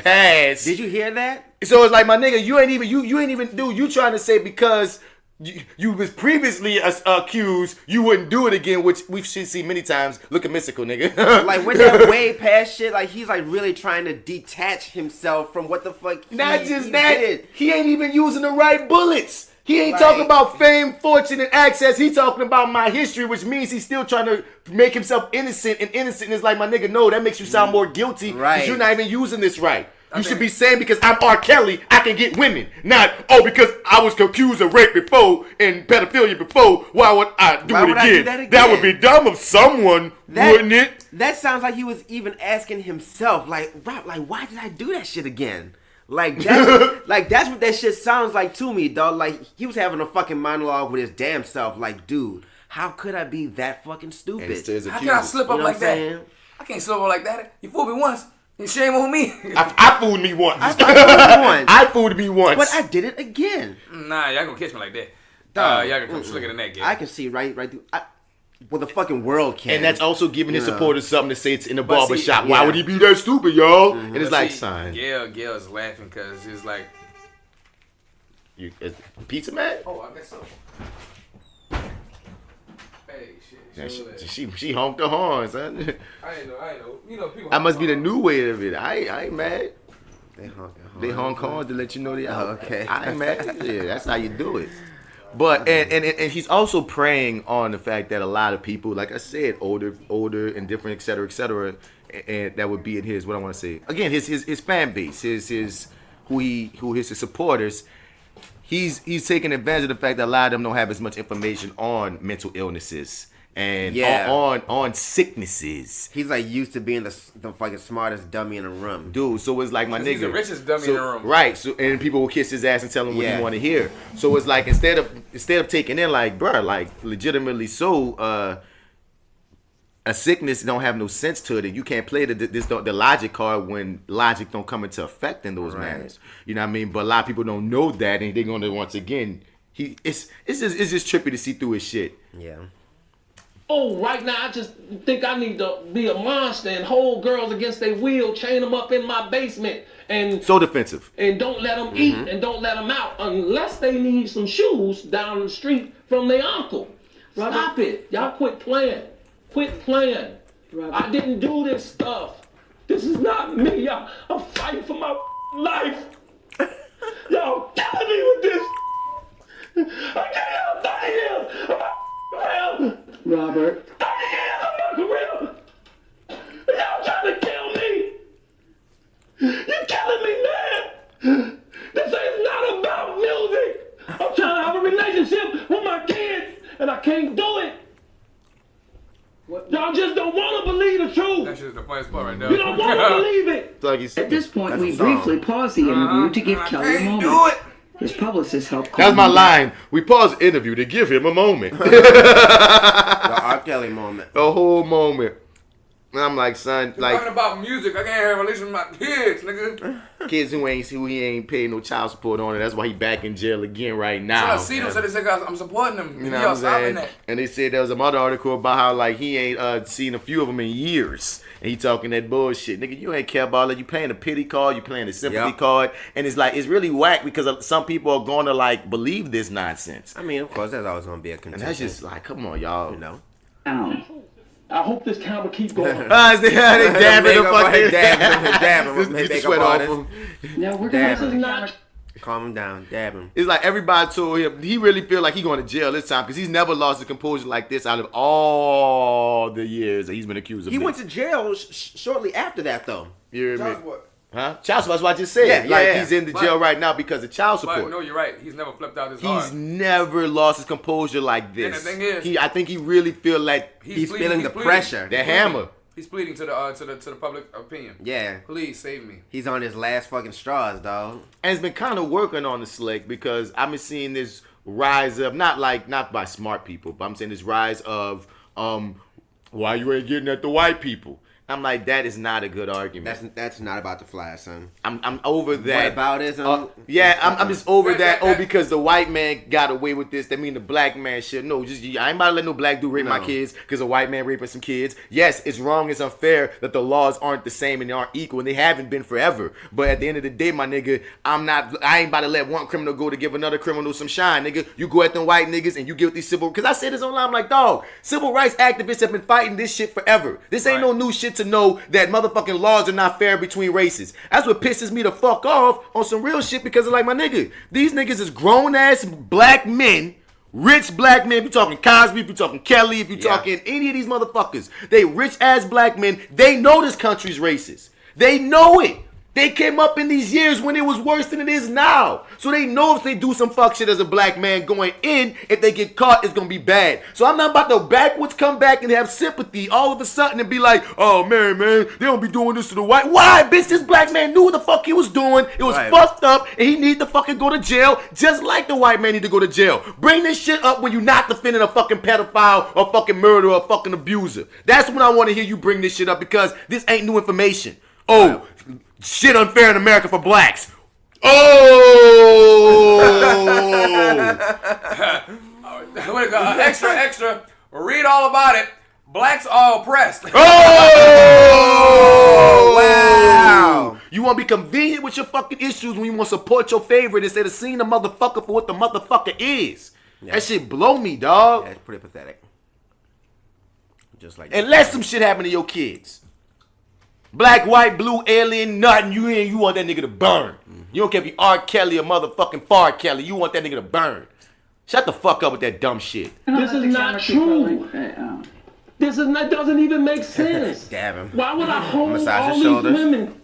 past. Did you hear that? So it's like, my nigga, you ain't even do. You trying to say because you was previously accused, you wouldn't do it again, which we've seen many times. Look at Mystical, nigga. Like with that way past shit, like he's like really trying to detach himself from what the fuck. Not he just that, did. he ain't even using the right bullets. He ain't Like, talking about fame, fortune, and access. He talking about my history, which means he's still trying to make himself innocent. And innocent is like, my nigga, no, that makes you sound more guilty. Right. Because you're not even using this right. You should be saying, because I'm R.Kelly, I can get women. Not, because I was accused of rape before and pedophilia before, why would I do it again? That would be dumb of someone, wouldn't it? That sounds like he was even asking himself, like, why did I do that shit again? Like that's that's what that shit sounds like to me, dog. Like he was having a fucking monologue with his damn self. Like, dude, how could I be that fucking stupid? How can I slip up like that? I can't slip up like that. You fooled me once. And shame on me. I fooled me once. I fooled me once. But I did it again. Nah, y'all gonna catch me like that. Y'all gonna come slicker than that, kid. I can see right through. Well, the fucking world can. And that's also giving his supporters something to say it's in the But barbershop. see, Why would he be that stupid, y'all? And it's like, son. Gail's laughing because it's like... You pizza man? Oh, I guess so. Hey, shit. She honked the horns, son. I ain't know. You know, people... That must be the new way of it. I ain't mad. They honk horns to let you know they out. Okay. I ain't mad. Yeah, that's how you do it. But and he's also preying on the fact that a lot of people, like I said, older and different, et cetera, and that would be in his, what I want to say, again, his fan base, his supporters. He's taking advantage of the fact that a lot of them don't have as much information on mental illnesses and on sicknesses. He's like used to being the fucking smartest dummy in the room, dude. So it's like my nigga, he's the richest dummy in the room, right? So and people will kiss his ass and tell him what he want to hear. So it's like instead of taking in like, bruh, like legitimately, so a sickness don't have no sense to it, and you can't play the logic card when logic don't come into effect in those manners. You know what I mean? But a lot of people don't know that, and they're gonna once again. It's just trippy to see through his shit. Yeah. Oh, right now I just think I need to be a monster and hold girls against their will, chain them up in my basement, and so defensive. And don't let them eat and don't let them out unless they need some shoes down the street from their uncle. Stop it, y'all! Quit playing. Quit playing. I didn't do this stuff. This is not me. I'm fighting for my life. Y'all killing me with this. I can't help 30 years. I'm Robert. 30 years of my career. Y'all trying to kill me. You're killing me, man. This is not about music. I'm trying to have a relationship with my kids, and I can't do it. Y'all just don't want to believe the truth. That's just the funniest part right there. You don't want to believe it. Like you said, at this point, we briefly pause the interview to give Kelly a moment. Do it. His publicist helped. That's my line. We pause the interview to give him a moment. The R.Kelly moment. A whole moment. And I'm like, son, You're like talking about music. I can't have a relationship with my kids, nigga. kids who he ain't paying no child support on, and that's why he back in jail again right now. So I said they said I'm supporting them. You know what I'm saying? And they said there was another article about how like he ain't seen a few of them in years, and he talking that bullshit, nigga. You ain't care about it. You playing a pity card, you playing a sympathy card, and it's like it's really whack because some people are gonna like believe this nonsense. I mean, of course, that's always gonna be a contention. And that's just like, come on, y'all. You know. I hope this camera keep going. They dabbing the fucking dabbing. Get the sweat off him. No, we're gonna calm him down, dab him. It's like everybody told him he really feel like he going to jail this time because he's never lost his composure like this out of all the years that he's been accused of. He went to jail shortly after that, though. You hear me? Huh? Child support, that's what I just said. He's in the jail right now because of child support. But no, you're right. He's never flipped out his He's heart. never lost his composure like this. And the thing is, I think he really feel like he's feeling the pressure. The hammer. He's pleading to the public opinion. Yeah. Please save me. He's on his last fucking straws, dog. And it's been kind of working on the slick because I've been seeing this rise of not by smart people, but I'm saying this rise of why you ain't getting at the white people. I'm like, that is not a good argument. That's not about the fly, son. I'm over that. Whataboutism? I'm just over that. Because the white man got away with this, that mean the black man should. No, I ain't about to let no black dude rape my kids because a white man raping some kids. Yes, it's wrong, it's unfair that the laws aren't the same and they aren't equal and they haven't been forever. But at the end of the day, my nigga, I ain't about to let one criminal go to give another criminal some shine, nigga. You go at them white niggas and you give these because I said this online, I'm like, dog, civil rights activists have been fighting this shit forever. This ain't no new shit to know that motherfucking laws are not fair between races. That's what pisses me the fuck off on some real shit because of like my nigga. These niggas is grown ass black men, rich black men. If you talking Cosby, if you talking Kelly, if you talking any of these motherfuckers, they rich ass black men. They know this country's racist. They know it. They came up in these years when it was worse than it is now. So they know if they do some fuck shit as a black man going in, if they get caught, it's going to be bad. So I'm not about to backwards come back and have sympathy all of a sudden and be like, oh, man, they don't be doing this to the white. Why, bitch? This black man knew what the fuck he was doing. It was fucked up, and he need to fucking go to jail just like the white man need to go to jail. Bring this shit up when you're not defending a fucking pedophile or fucking murderer or fucking abuser. That's when I want to hear you bring this shit up because this ain't new information. Oh, shit unfair in America for blacks. Oh! Extra. Read all about it. Blacks are oppressed. Oh! Wow! You want to be convenient with your fucking issues when you want to support your favorite instead of seeing the motherfucker for what the motherfucker is. Yeah. That shit blow me, dog. Yeah, it's pretty pathetic. Just like and let some shit happen to your kids. Black, white, blue, alien, nothing. You want that nigga to burn. You don't care if you R.Kelly or motherfucking R.Kelly. You want that nigga to burn. Shut the fuck up with that dumb shit. This is not true. That doesn't even make sense. Dab him. Why would I hold Massage all his these shoulders. women?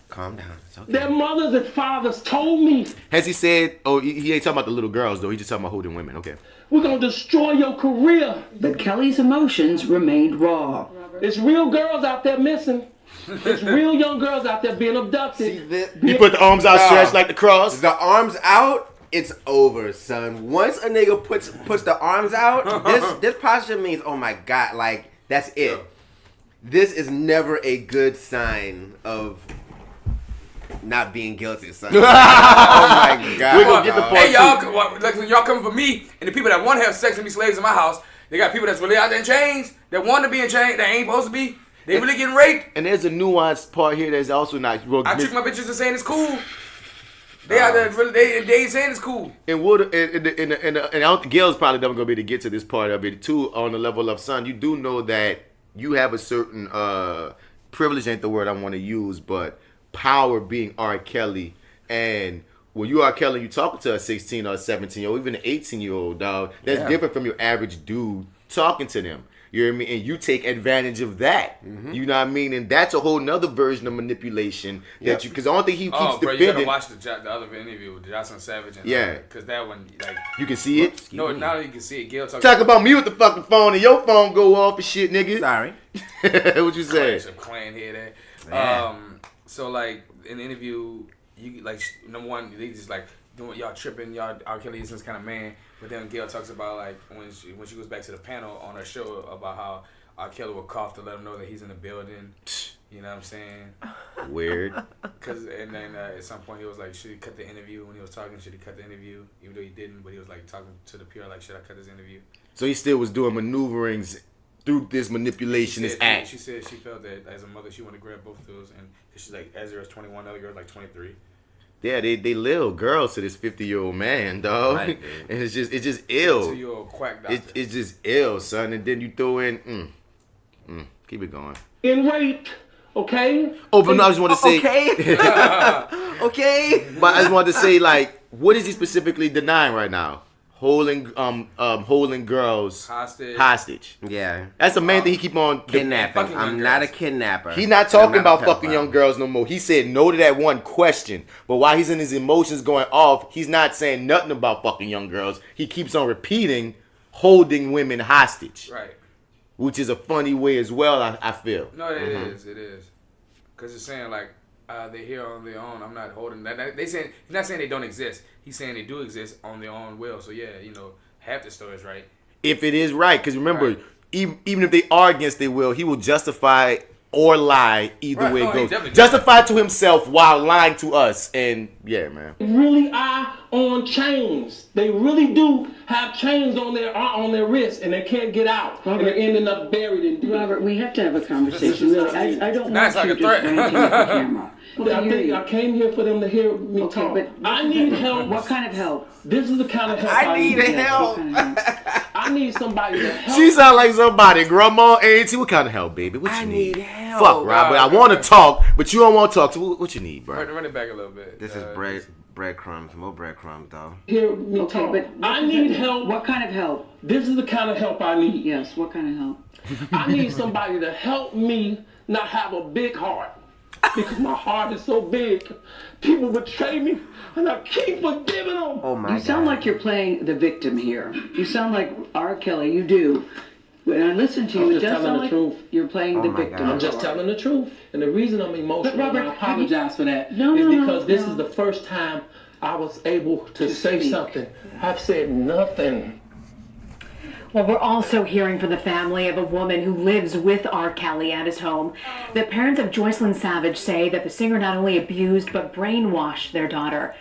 Calm down. It's okay. Their mothers and fathers told me, Has he said, he ain't talking about the little girls though. He just talking about holding women. Okay. we're going to destroy your career. But Kelly's emotions remained raw. There's real girls out there missing. There's real young girls out there being abducted. You put the arms out stretched like the cross. The arms out, it's over, son. Once a nigga puts the arms out, this posture means, oh my God, like, that's it. This is never a good sign of not being guilty, son. Oh my God. We're gonna get the part Hey, y'all coming for me, and the people that want to have sex and be slaves in my house, they got people that's really out there in chains, that want to be in chains, that ain't supposed to be. They really getting raped. And there's a nuanced part here that's also not. I trick my bitches into saying it's cool. They out there really, they ain't saying it's cool. And I don't think Gail's probably never gonna be able to get to this part of it too. On the level of son, you do know that you have a certain privilege, ain't the word I want to use, but power being R.Kelly. And when you R.Kelly, you talking to a 16 or a 17 or even an 18-year-old dog. That's different from your average dude talking to them. You know what I mean? And you take advantage of that. You know what I mean? And that's a whole nother version of manipulation that you, because I don't think he keeps defending. You gotta watch the other interview with Jocelyn Savage. And, because that one, like, you can see it. No, now that you can see it, Gail talk about me with the fucking phone and your phone go off and shit, nigga. Sorry. What you say? Some clan here, there. So like in the interview, you like number one, they just like doing y'all tripping, y'all R.Kelly is this kind of man. But then Gail talks about like when she goes back to the panel on her show about how R.Kelly would cough to let him know that he's in the building. You know what I'm saying? Weird. And then at some point he was like, should he cut the interview? When he was talking, should he cut the interview? Even though he didn't, but he was like talking to the PR like, should I cut this interview? So he still was doing maneuverings through this manipulation, this act. She said she felt that as a mother she wanted to grab both of those, and cause she's like, Ezra's 21, the other girl's like 23. Yeah, they little girls to this 50-year-old man, dog. Right, and it's just ill. 50-year-old quack doctor. It's just ill, son. And then you throw in, keep it going. In raped, okay? Oh, but no, I just want to say, Okay. But I just wanted to say, like, what is he specifically denying right now? Holding girls hostage. Yeah. That's the main thing he keep on kidnapping. I'm not a kidnapper. He's not talking about fucking young girls no more. He said no to that one question. But while he's in his emotions going off, he's not saying nothing about fucking young girls. He keeps on repeating holding women hostage. Right. Which is a funny way as well, I feel. No, it is. Because it's saying like, they're here on their own. I'm not holding that. He's not saying they don't exist. He's saying they do exist on their own will. So yeah, half the story is right. If it is right, because remember, even if they are against their will, he will justify or lie either way it goes. Justify to himself while lying to us. And yeah, man. Really are on chains. They really do have chains on their wrists, and they can't get out. Robert, and they're ending up buried in deep. Robert, we have to have a conversation. Really, I don't want you just ranting at the camera. I came here for them to hear me talk. But I need help. What kind of help? This is the kind of help I need. Help. I need somebody to help. She sound like somebody. Grandma, auntie, what kind of help, baby? What you need? Help. Fuck, Robert. I want to talk, but you don't want to talk. So what you need, bro? Run it back a little bit. This is breadcrumbs. More breadcrumbs, though. Hear me talk. But I need help. What kind of help? This is the kind of help I need. Yes, what kind of help? I need somebody to help me not have a big heart. Because my heart is so big. People betray me, and I keep forgiving them. Oh my God. You sound like you're playing the victim here. You sound like R.Kelly. You do. When I listen to you, it does sound like you're playing the victim. I'm just telling the truth. And the reason I'm emotional, Robert, I apologize for that, is because this is the first time I was able to say something. I've said nothing. Well, we're also hearing from the family of a woman who lives with R.Kelly at his home. The parents of Jocelyn Savage say that the singer not only abused but brainwashed their daughter.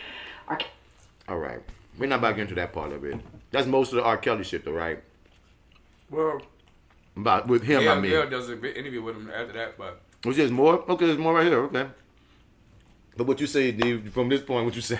All right. We're not about to get into that part of it. That's most of the R.Kelly shit, though, right? Well, with him, I mean. Yeah, there was an interview with him after that, but. Was there more? Okay, there's more right here. Okay. But what you say, Dave, from this point, what you say?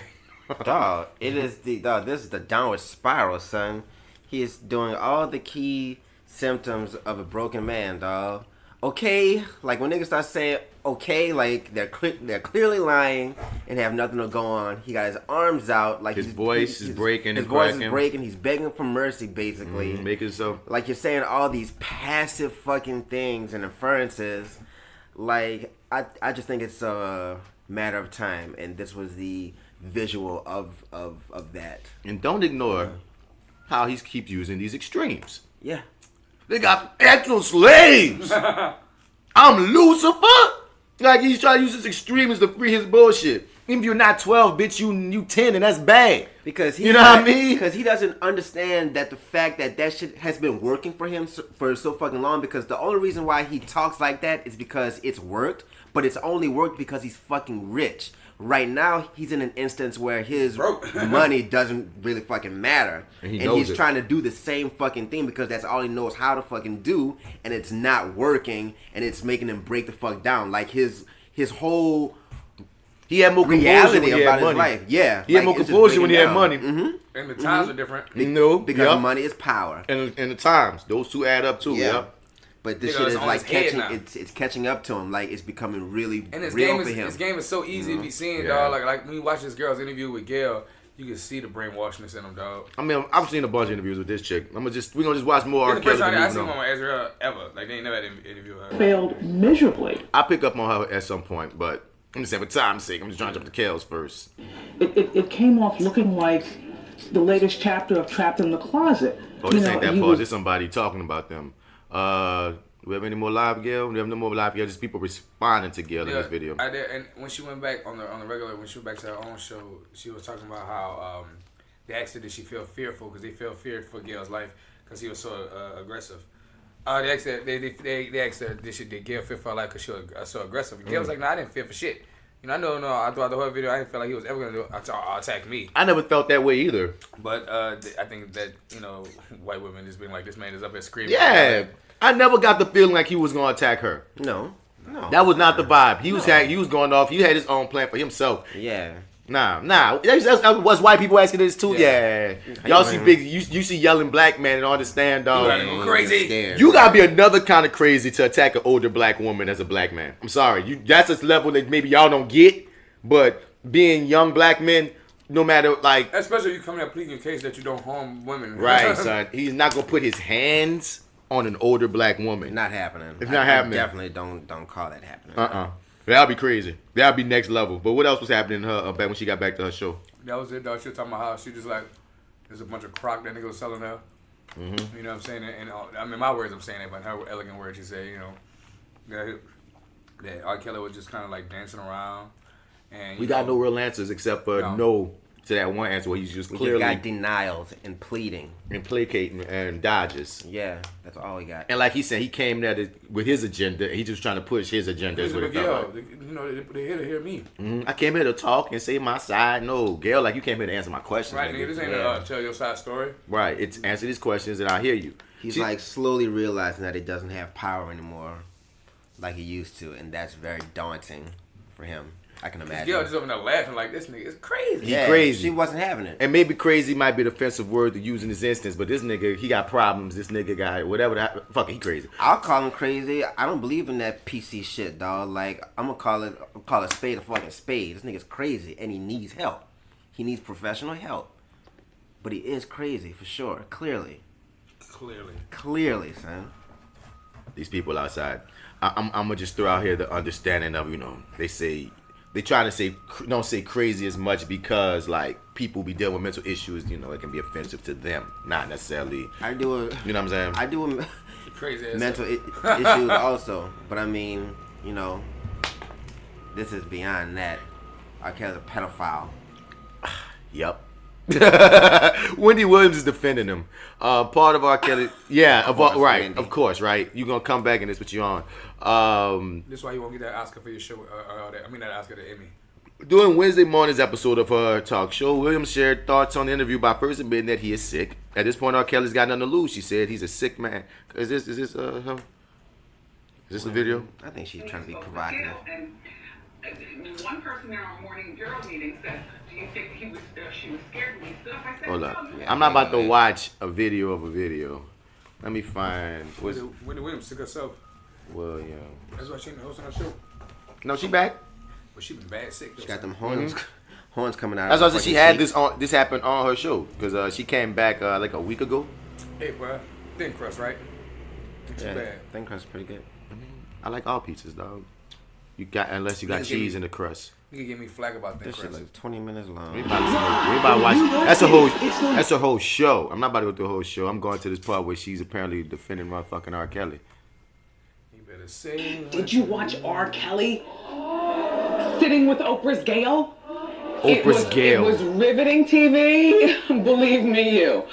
Dog, this is the downward spiral, son. He is doing all the key symptoms of a broken man, dog. okay, like when niggas start saying okay, like they're clearly lying and have nothing to go on. He got his arms out, like his voice is breaking. His voice is breaking. He's begging for mercy, basically. Make it so. Like you're saying all these passive fucking things and inferences. Like I just think it's a matter of time, and this was the visual of that. And don't ignore how he keeps using these extremes. Yeah. They got actual slaves. I'm Lucifer. Like he's trying to use his extremes to free his bullshit. Even if you're not 12, bitch, you 10, and that's bad. Because you know what I mean? Because he doesn't understand that the fact that shit has been working for him for so fucking long. Because the only reason why he talks like that is because it's worked. But it's only worked because he's fucking rich. Right now, he's in an instance where his money doesn't really fucking matter. And he's trying to do the same fucking thing because that's all he knows how to fucking do. And it's not working. And it's making him break the fuck down. Like his whole he had more reality about his money. life. Yeah. He had more composure when he had money. Mm-hmm. And the times are different. Because money is power. And the times. Those two add up too. Yeah. But this shit is like catching. It's catching up to him. Like it's becoming really real for him. This game is so easy to be seen, dog. Like when you watch this girl's interview with Gail, you can see the brainwashness in him, dog. I mean, I've seen a bunch of interviews with this chick. We're gonna just watch more R.Kelly. I seen one with Ezra ever. Like they ain't never had an interview with her. Failed miserably. I'll pick up on her at some point, but I'm just saying for time's sake, I'm just trying to jump to Kales first. It came off looking like the latest chapter of Trapped in the Closet. Oh, this ain't that part. There's somebody talking about them. Do we have any more live, Gail? We have no more live, Gail. Just people responding to Gail in this video. I did, and when she went back on the regular, when she went back to her own show, she was talking about how they asked her did she feel fearful because they felt feared for Gail's life because he was so aggressive. They asked her, they asked her did Gail fear for her life because she was so aggressive. And Gail was like, no, I didn't fear for shit. You know, I throughout the whole video, I didn't feel like he was ever gonna attack me. I never felt that way either. But I think that white women just being like, this man is up here screaming. Yeah. I never got the feeling like he was gonna attack her. No. That was not the vibe. He was going off. He had his own plan for himself. Yeah. Nah. What's white people asking this too? Yeah. Y'all see big. You see yelling black man and understand, dog. You gotta go crazy. You gotta be another kind of crazy to attack an older black woman as a black man. I'm sorry. That's a level that maybe y'all don't get. But being young black men, no matter like, especially if you come out pleading your case that you don't harm women. Right, son. He's not gonna put his hands on an older black woman. Not happening. It's not happening. Definitely don't call that happening. That'd be crazy. That'd be next level. But what else was happening in her back when she got back to her show? That was it, dog. She was talking about how she just like, there's a bunch of crock that nigga was selling her. Mm-hmm. You know what I'm saying? And I mean, my words I'm saying it, but in her elegant words, she said, that R.Kelly was just kind of like dancing around. And we got no real answers except for no to that one answer where he's just clearly got denials and pleading and placating and dodges. Yeah, that's all we got. And like he said, he came there with his agenda. He just trying to push his agenda. Is what it felt like. They're here to hear me. I came here to talk and say my side. No, Gail, like you came here to answer my questions. Right, nigga, this ain't tell your side story. Right, it's answer these questions and I hear you. He's like slowly realizing that he doesn't have power anymore like he used to, and that's very daunting for him. I can imagine. Gail just over there laughing like this nigga is crazy. He crazy. She wasn't having it. And maybe crazy might be the offensive word to use in this instance, but this nigga, he got problems. This nigga got whatever. Fuck it, he crazy. I'll call him crazy. I don't believe in that PC shit, dog. Like, I'm gonna call a spade a fucking spade. This nigga's crazy, and he needs help. He needs professional help. But he is crazy, for sure. Clearly, son. These people outside. I'm gonna just throw out here the understanding of, they try to say, don't say crazy as much because like people be dealing with mental issues, it can be offensive to them, not necessarily. You know what I'm saying? I do crazy mental issues also, but I mean, this is beyond that. R.Kelly's a pedophile. Yep. Wendy Williams is defending him. Part of R.Kelly, right, Wendy. Of course, right. You gonna come back and this what you on. This is why you won't get that Oscar for your show. That Oscar, the Emmy. During Wednesday morning's episode of her talk show, Williams shared thoughts on the interview by first admitting that he is sick. At this point, R.Kelly's got nothing to lose. She said he's a sick man. Is this him? Is this the video? I think she's trying to be provocative. One person in our morning bureau meeting said, "Do you think she was scared when he stood up?" I said, hold up. I'm not about to watch a video of a video. Let me find. Wendy Williams sick herself. Williams. That's why she ain't hosting her show. No, she back. But she been bad sick. Though. She got them horns. Horns coming out. That's of why her she fucking had cheeks. this on. This happened on her show because she came back like a week ago. Hey, bro. Thin crust, right? Not too bad. Thin crust is pretty good. I like all pizzas, dog. You got unless you got cheese in the crust. You can give me flack about thin This shit crust. like 20 minutes long. We about to watch. That's a whole show. I'm not about to go through the whole show. I'm going to this part where she's apparently defending motherfucking R.Kelly. You better say. Did you watch R.Kelly sitting with Oprah's Gayle? Oprah's Gayle. It was riveting TV. Believe me, you.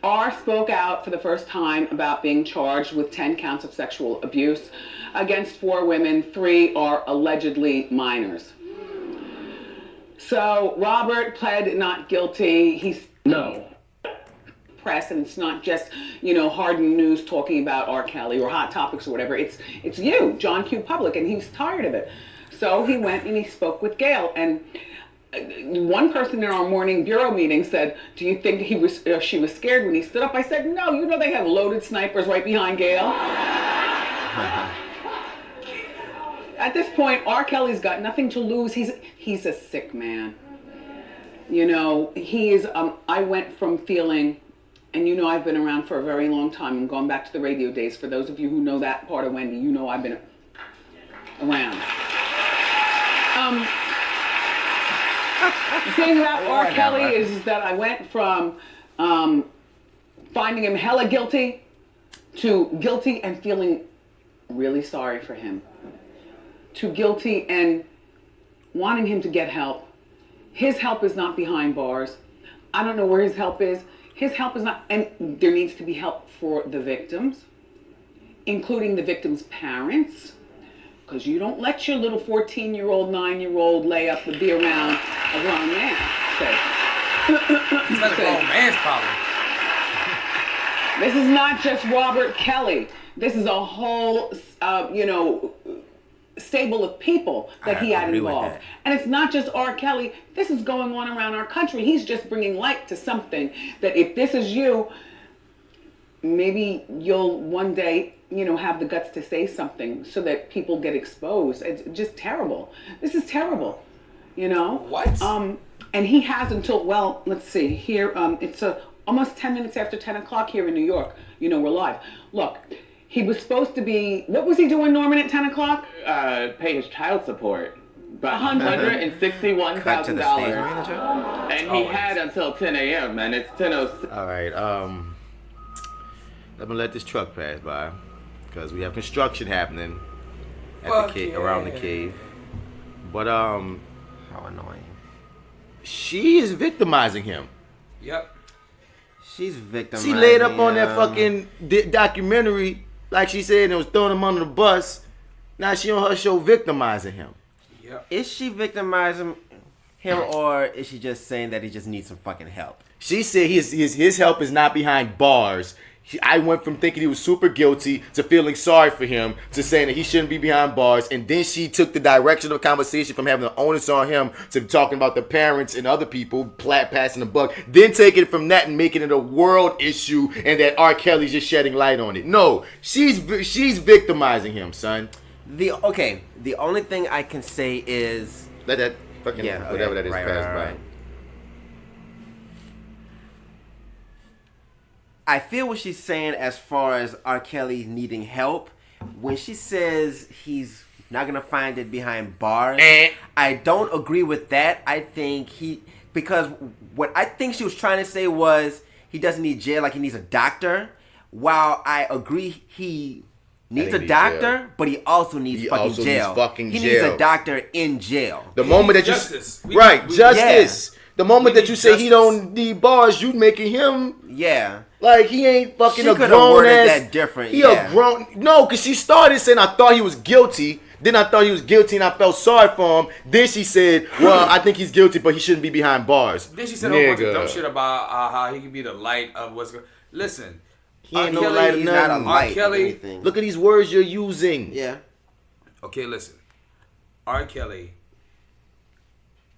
R spoke out for the first time about being charged with 10 counts of sexual abuse against 4 women. 3 are allegedly minors. So Robert pled not guilty. He's press, and it's not just, hardened news talking about R. Kelly or hot topics or whatever. It's you, John Q. Public, and he's tired of it. So he went and he spoke with Gayle, and one person in our morning bureau meeting said, "Do you think she was scared when he stood up?" I said, "No, they have loaded snipers right behind Gayle." At this point, R. Kelly's got nothing to lose. He's a sick man. He is. I went from feeling, and I've been around for a very long time. I'm going back to the radio days. For those of you who know that part of Wendy, I've been around. The thing about R. Kelly is that I went from finding him hella guilty to guilty and feeling really sorry for him, to guilty and wanting him to get help. His help is not behind bars. I don't know where his help is. His help is not, and there needs to be help for the victims, including the victims' parents. Because you don't let your little 14-year-old, 9-year-old lay up and be around a grown man. It's not a grown man's problem. This is not just Robert Kelly. This is a whole, stable of people that he had involved. And it's not just R. Kelly. This is going on around our country. He's just bringing light to something that if this is you, maybe you'll one day have the guts to say something so that people get exposed. It's just terrible. This is terrible, What? And he has until, let's see, here, it's almost 10 minutes after 10 o'clock here in New York. We're live. Look, he was supposed to be, what was he doing, Norman, at 10 o'clock? Pay his child support. About $161,000. And he had until 10 a.m. and it's 10:06. All right. Let me let this truck pass by because we have construction happening at around the cave. But how annoying. She is victimizing him. Yep. She's victimizing. She laid up on that fucking documentary, like she said, and was throwing him under the bus. Now she on her show victimizing him. Yep. Is she victimizing him, or is she just saying that he just needs some fucking help? She said his help is not behind bars. I went from thinking he was super guilty to feeling sorry for him to saying that he shouldn't be behind bars. And then she took the direction of the conversation from having the onus on him to talking about the parents and other people passing the buck. Then taking it from that and making it a world issue and that R. Kelly's just shedding light on it. No, she's victimizing him, son. The only thing I can say is let that fucking whatever that is pass by. I feel what she's saying as far as R. Kelly needing help. When she says he's not going to find it behind bars, I don't agree with that. I think because what I think she was trying to say was he doesn't need jail like he needs a doctor. While I agree he needs a doctor, but he also needs fucking jail. He needs a doctor in jail. The moment that justice. Justice. The moment that you say he don't need bars, you making him like he ain't fucking she a grown ass. That different. He a grown because she started saying I thought he was guilty. Then I thought he was guilty and I felt sorry for him. Then she said, well, I think he's guilty, but he shouldn't be behind bars. Then she said a whole bunch of dumb shit about how he can be the light of what's going. Listen, he ain't no light of nothing. R. Kelly, look at these words you're using. Yeah. Okay, listen. R. Kelly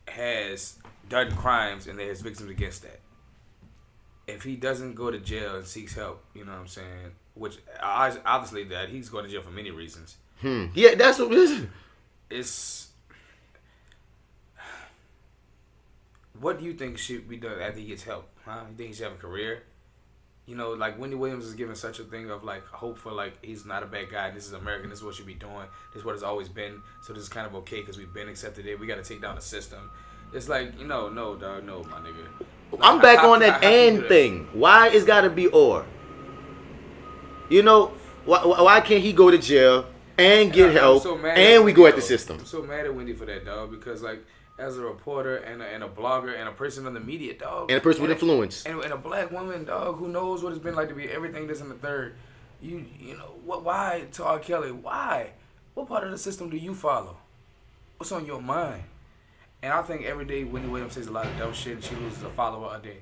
has done crimes and there's victims against that. If he doesn't go to jail and seeks help, you know what I'm saying? which obviously that he's going to jail for many reasons. Yeah, that's what this is. It's what do you think should be done after he gets help? Huh? You think he should have a career? You know, like Wendy Williams is giving such a thing of like hope for like he's not a bad guy. This is American. This is what should be doing. This is what it's always been. So this is kind of okay because we've been accepted it. We got to take down the system. It's like no, dog, no, my nigga. Like, I'm back on that and thing. Why it's got to be or? You know, why can't he go to jail and get help and we go at the system? I'm so mad at Wendy for that, dog, because like as a reporter and a blogger and a person in the media, dog, and a person with influence, and a black woman, dog, who knows what it's been like to be everything this and the third. You know what? Why to R.Kelly? Why? What part of the system do you follow? What's on your mind? And I think every day Wendy Williams says a lot of dumb shit and she loses a follower a day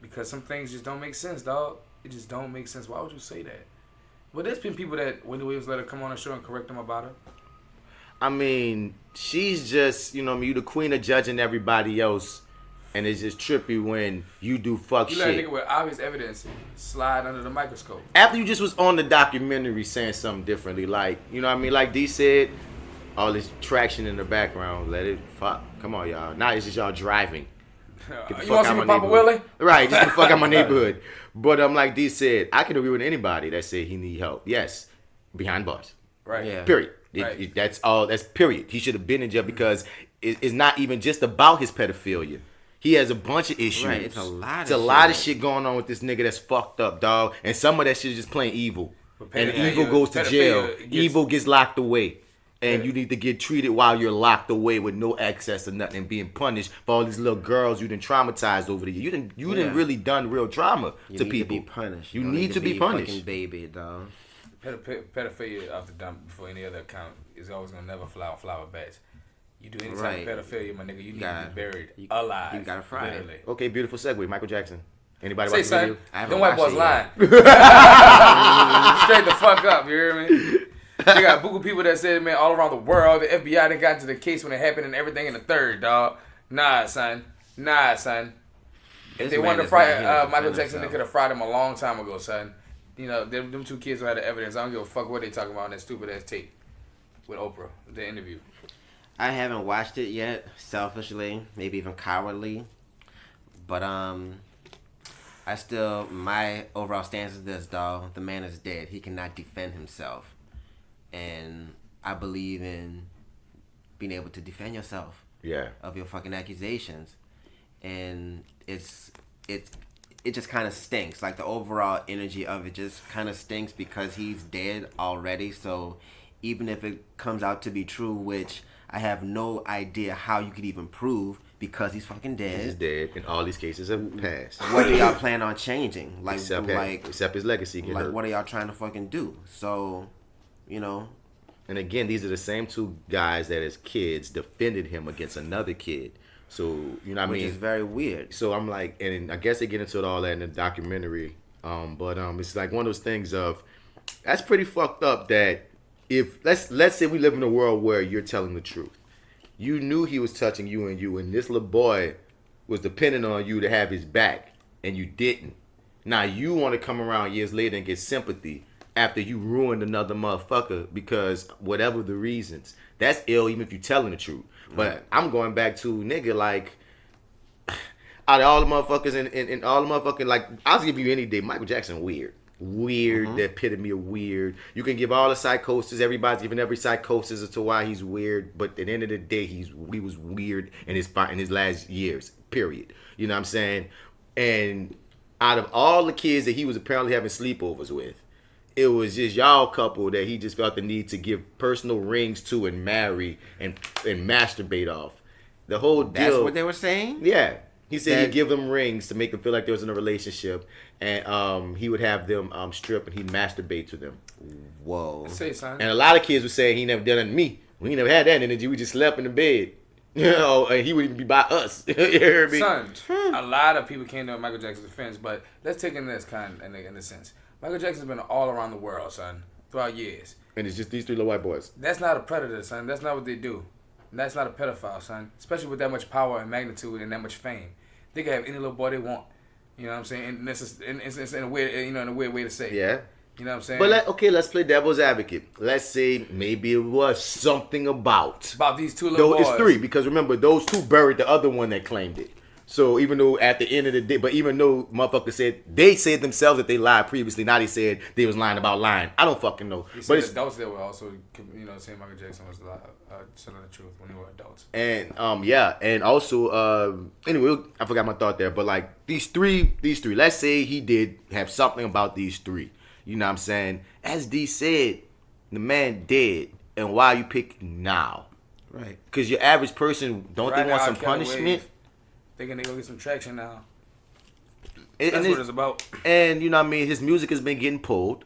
because some things just don't make sense, dog. It just don't make sense. Why would you say that? But there's been people that Wendy Williams let her come on the show and correct them about her. I mean, she's just, you know, you the queen of judging everybody else, and it's just trippy when you do fuck you shit. You let a nigga with obvious evidence slide under the microscope. After you just was on the documentary saying something differently, like, you know what I mean? Like D said, all this traction in the background, let it fuck. Come on, y'all. Now it's just y'all driving. Get the fuck out my Papa Willie? Right, just the fuck out my neighborhood. But like D said, I can agree with anybody that said he need help. Yes, behind bars. Right. Yeah. Period. Right. That's all. That's period. He should have been in jail because it's not even just about his pedophilia. He has a bunch of issues. Right, it's a lot. It's a lot of shit going on with this nigga that's fucked up, dog. And some of that shit is just plain evil. And evil goes to jail. Evil gets locked away. And you need to get treated while you're locked away with no access to nothing and being punished for all these little girls you done traumatized over the years. You done really done real trauma to people. You need to be punished. You need to be punished. Fucking baby, dog. Pedophilia off the dump before any other account is always gonna never fly with bats. You do any type of pedophilia, my nigga, you need to be buried alive. You gotta fry it. Okay, beautiful segue. Michael Jackson. Anybody say, watch the video? Them white boys lying. Straight the fuck up, you hear me? They got buku people that said, man, all around the world, the FBI done got into the case when it happened and everything in the third, dog. Nah, son. If they wanted to fry Michael Jackson, they could have fried him a long time ago, son. You know, them two kids who had the evidence. I don't give a fuck what they talking about on that stupid ass tape with Oprah, the interview. I haven't watched it yet, selfishly, maybe even cowardly. But my overall stance is this, dog. The man is dead. He cannot defend himself. And I believe in being able to defend yourself. Yeah. Of your fucking accusations. And it just kind of stinks. Like the overall energy of it just kind of stinks because he's dead already. So even if it comes out to be true, which I have no idea how you could even prove because he's fucking dead. He's dead, and all these cases have passed. What do y'all plan on changing? Like, except his legacy. Like, what are y'all trying to fucking do? So, you know. And again, these are the same two guys that as kids defended him against another kid. So, you know what I mean? Which is very weird. So I'm like, and I guess they get into all that in the documentary. But it's like one of those things of, that's pretty fucked up that if, let's say we live in a world where you're telling the truth. You knew he was touching you, and this little boy was depending on you to have his back, and you didn't. Now you want to come around years later and get sympathy after you ruined another motherfucker because whatever the reasons. That's ill even if you're telling the truth. But I'm going back to, nigga, like, out of all the motherfuckers and all the motherfucking, like, I'll give you any day, Michael Jackson weird. The epitome of weird. You can give all the psychosis. Everybody's giving every psychosis as to why he's weird. But at the end of the day, he was weird in his last years. Period. You know what I'm saying? And out of all the kids that he was apparently having sleepovers with, it was just y'all couple that he just felt the need to give personal rings to and marry and masturbate off. The whole deal. That's what they were saying? Yeah. He said he'd give them rings to make them feel like they was in a relationship, and he would have them strip and he'd masturbate to them. Whoa. Say, son. And a lot of kids would say he never done it to me. We never had that energy. We just slept in the bed. You know, and he wouldn't even be by us. You hear me? Son, a lot of people came to Michael Jackson's defense, but let's take in this kind in this sense. Michael Jackson's been all around the world, son, throughout years. And it's just these three little white boys. That's not a predator, son. That's not what they do. That's not a pedophile, son. Especially with that much power and magnitude and that much fame. They can have any little boy they want. You know what I'm saying? And it's in a weird, in a weird way to say. Yeah. You know what I'm saying? But let's play devil's advocate. Let's say maybe it was something about these two little boys. It's 3 because remember those 2 buried the other one that claimed it. So even though at the end of the day, but even though motherfuckers said themselves that they lied previously, now they said they was lying about lying. I don't fucking know. He But said adults that were also, saying Michael Jackson was telling the truth when they were adults. And and also anyway, I forgot my thought there. But like these three, let's say he did have something about these 3. You know what I'm saying? As D said, the man dead, and why you pick now? Right. Because your average person they want some punishment. Thinking they gonna get some traction now. That's what it's about. And you know what I mean? His music has been getting pulled.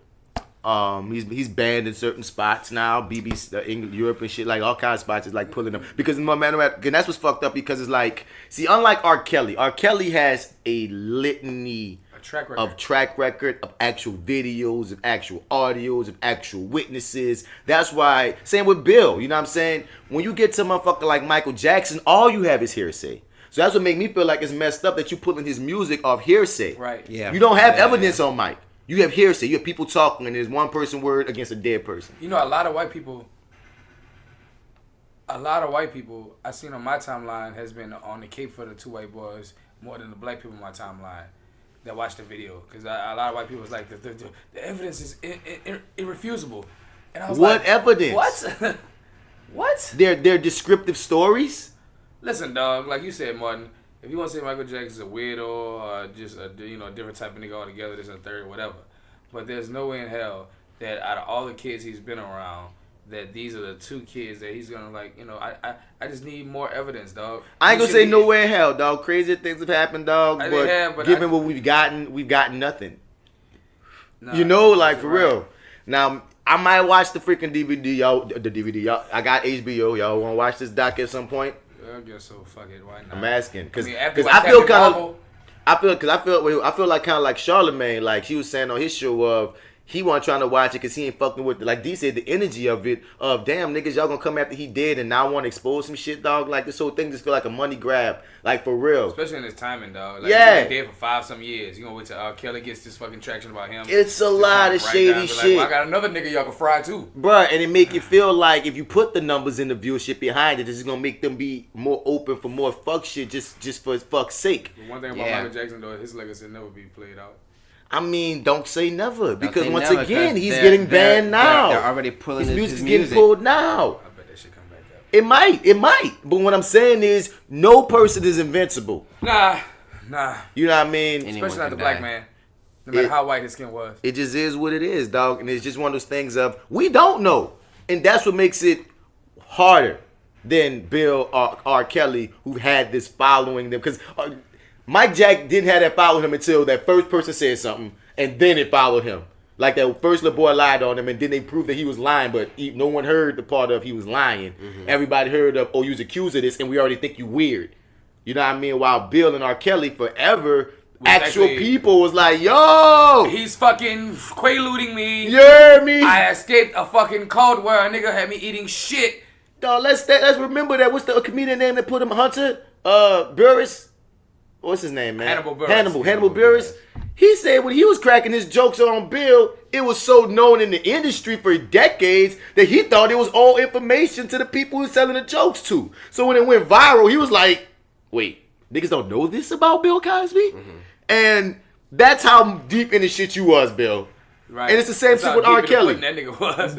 He's banned in certain spots now, BBC, England, Europe and shit, like all kinds of spots is like pulling them. Because no matter what, and that's what's fucked up because it's like, see, unlike R.Kelly has a litany track record of actual videos, of actual audios, of actual witnesses. That's why, same with Bill, you know what I'm saying? When you get to a motherfucker like Michael Jackson, all you have is hearsay. So that's what make me feel like it's messed up that you pulling his music off hearsay. Right. Yeah. You don't have evidence on Mike. You have hearsay. You have people talking and there's one person word against a dead person. You know, a lot of white people I seen on my timeline has been on the cape for the 2 white boys more than the black people on my timeline that watched the video. Because a lot of white people was like, the evidence is irrefutable. And I was what like, evidence? What? What? They're descriptive stories? Listen, dog, like you said, Martin, if you want to say Michael Jackson's a weirdo or just a different type of nigga altogether, this and third, whatever. But there's no way in hell that out of all the kids he's been around, that these are the 2 kids that he's gonna I just need more evidence, dog. I ain't gonna say no way in hell, dog. Crazy things have happened, dog. But given what we've gotten nothing. Nah, for real. Now I might watch the freaking DVD, y'all. The DVD, y'all. I got HBO. Y'all want to watch this doc at some point? I guess so. Fuck it. Why not? I'm asking because I feel like kind of like Charlamagne, like he was saying on his show of he wasn't trying to watch it because he ain't fucking with it. Like D said, the energy of it of damn niggas, y'all gonna come after he dead and now want to expose some shit, dog. Like this whole thing just feel like a money grab, like for real. Especially in this timing, dog. Like, yeah, he's been dead for 5-some years. You gonna wait till R.Kelly gets this fucking traction about him? It's a lot of shady shit. Well, I got another nigga y'all can fry too, bruh. And it make you feel like if you put the numbers in the viewership behind it, this is gonna make them be more open for more fuck shit, just for fuck's sake. The one thing about Michael Jackson though, his legacy will never be played out. I mean, don't say never because once again, he's getting banned now. They're already pulling his music. Getting pulled now. I bet that shit come back up. It might. But what I'm saying is, no person is invincible. Nah. You know what I mean? Especially not the black man. No matter how white his skin was. It just is what it is, dog. And it's just one of those things of we don't know, and that's what makes it harder than Bill or R.Kelly, who had this following them because. Mike Jack didn't have that following him until that first person said something, and then it followed him. Like that first little boy lied on him, and then they proved that he was lying, but no one heard the part of he was lying. Mm-hmm. Everybody heard of, you was accused of this, and we already think you weird. You know what I mean? While Bill and R. Kelly forever, actual people was like, yo! He's fucking quaaluding me. You heard me? I escaped a fucking cult where a nigga had me eating shit. Dog, let's remember that. What's the comedian name that put him Hunter? Burris? What's his name, man? Hannibal Buress. Hannibal Buress. He said when he was cracking his jokes on Bill, it was so known in the industry for decades that he thought it was all information to the people he was selling the jokes to. So when it went viral, he was like, wait, niggas don't know this about Bill Cosby? Mm-hmm. And that's how deep in the shit you was, Bill. Right. And it's the same shit with R. Kelly. That nigga was.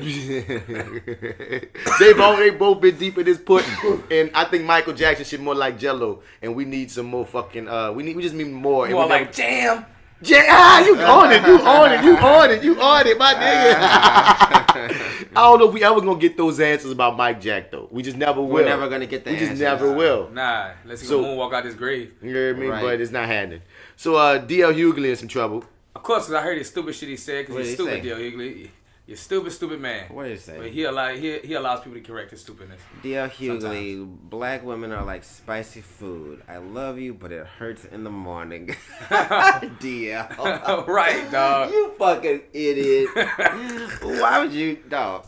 They both been deep in this pudding. And I think Michael Jackson shit more like Jello. And we need some more fucking we just need more. More like jam. You on it, my nigga. I don't know if we ever gonna get those answers about Mike Jack though. We just never will. We're never gonna get the answers. We just never will. Nah, let's go moonwalk out his grave. You know what I mean? Right. But it's not happening. So D.L. Hughley in some trouble. Of course, because I heard his stupid shit he said, because he's stupid, D.L. Hughley. You're stupid man. What did he say? But he allows people to correct his stupidness. D.L. Hughley, black women are like spicy food. I love you, but it hurts in the morning. D.L. Right, dog. You fucking idiot. Why would you, dog?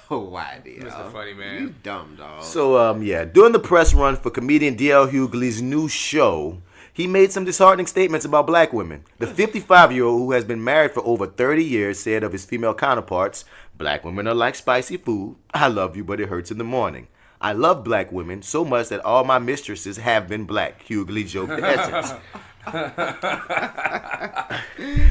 Why, D.L.? Mr. Funny Man. You dumb, dog. So, during the press run for comedian D.L. Hughley's new show, He made some disheartening statements about black women. The 55-year-old, who has been married for over 30 years, said of his female counterparts, "Black women are like spicy food. I love you, but it hurts in the morning. I love black women so much that all my mistresses have been black." Hughley joked the essence.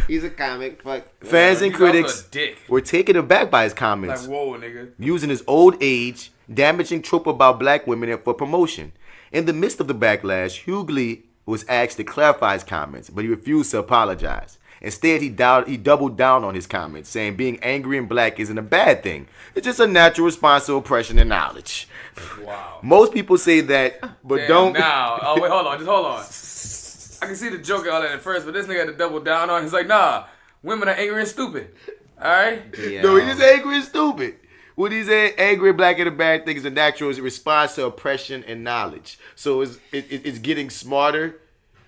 He's a comic. Fuck. Fans and critics were taken aback by his comments. Like, whoa, nigga. Using his old age, damaging trope about black women for promotion. In the midst of the backlash, Hughley was asked to clarify his comments, but he refused to apologize. Instead, he doubled down on his comments, saying being angry and black isn't a bad thing. It's just a natural response to oppression and knowledge. Wow. Most people say that, but Damn, don't. Now, oh wait, hold on, just hold on. I can see the joke and all that at first, but this nigga had to double down on it. He's like, nah, women are angry and stupid. All right? Yeah. No, he's angry and stupid. What he's saying, angry and black and a bad thing is a natural response to oppression and knowledge. So it's getting smarter.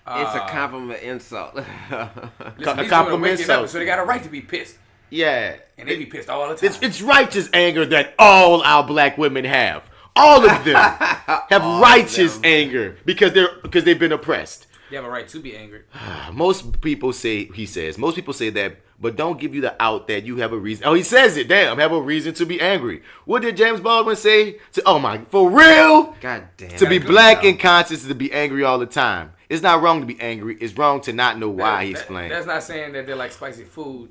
It's a compliment insult. Listen, A these compliment women are waking up, insult. so they got a right to be pissed. Yeah. And they be pissed all the time. It's righteous anger that all our black women have. All of them have righteous anger because they've been oppressed. You have a right to be angry. Most people say, he says, most people say that, but don't give you the out that you have a reason. Oh, he says it. Damn, have a reason to be angry. What did James Baldwin say? Oh my, for real? God damn. To be black and conscious is to be angry all the time. It's not wrong to be angry. It's wrong to not know why, he explained. That's not saying that they're like spicy food.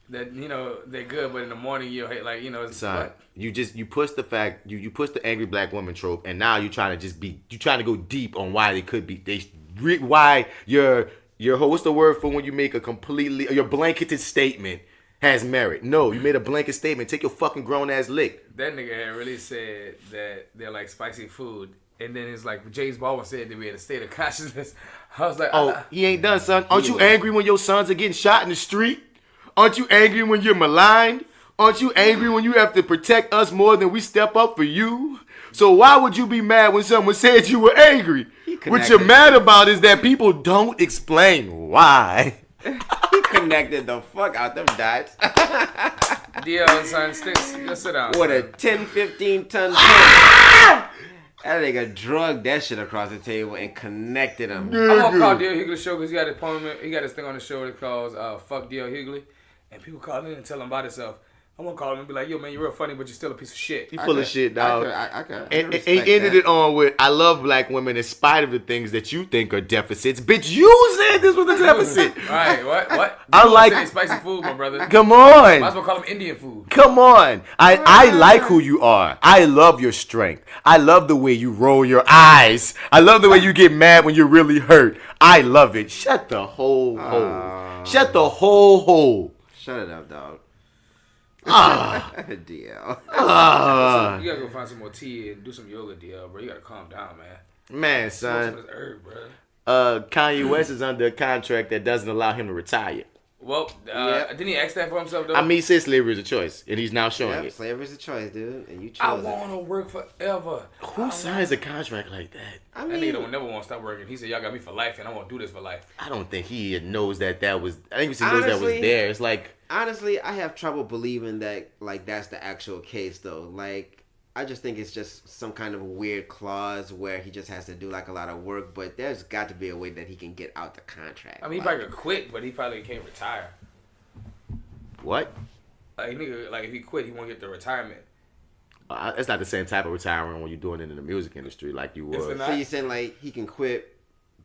That, you know, they're good, but in the morning you hate, like, you know, it's Son, you push the fact, you push the angry black woman trope, and now you're trying to go deep on why they could be, why your what's the word for when you make a completely, your blanketed statement has merit. No, you made a blanket statement. Take your fucking grown ass lick. That nigga had really said that they're like spicy food. And then it's like James Baldwin said that we had a state of consciousness. I was like, oh, he ain't done, son. Aren't you angry when your sons are getting shot in the street? Aren't you angry when you're maligned? Aren't you angry when you have to protect us more than we step up for you? So why would you be mad when someone said you were angry? What you're mad about is that people don't explain why. He connected the fuck out them dots. DL, son, just sit down. What son. a 10, 15 ton pen. That nigga drugged that shit across the table and connected him. I'm gonna call D.L. Hughley show because he got his poem. He got his thing on the show that calls "Fuck D.L. Hughley," and people call in and tell him about himself. I'm gonna call him and be like, "Yo, man, you're real funny, but you're still a piece of shit." You full of shit, dog. I and ended it on with, "I love black women in spite of the things that you think are deficits." Bitch, you said this was a deficit. All right, what? I like spicy food, my brother. Come on. Might as well call them Indian food. Come on. I like who you are. I love your strength. I love the way you roll your eyes. I love the way you get mad when you're really hurt. I love it. Shut the whole hole. Shut the whole hole. Shut it up, dog. DL. You gotta go find some more tea and do some yoga, DL, bro. You gotta calm down, man. Man, son. Some of this herb, bro. Kanye West is under a contract that doesn't allow him to retire. Well, didn't he ask that for himself, though? I mean, he said slavery is a choice, and he's now showing it. Slavery is a choice, dude, and you chose I want to work forever. Who signs a contract like that? That nigga don't never want to stop working. He said, y'all got me for life, and I want to do this for life. I don't think he knows that was... I think he knows that was there. It's like... Honestly, I have trouble believing that, like, that's the actual case, though. Like, I just think it's just some kind of weird clause where he just has to do, like, a lot of work, but there's got to be a way that he can get out the contract. I mean, he probably could quit, but he probably can't retire. What? Like, nigga, like, if he quit, he won't get the retirement. It's not the same type of retirement when you're doing it in the music industry like you would. So you're saying, like, he can quit,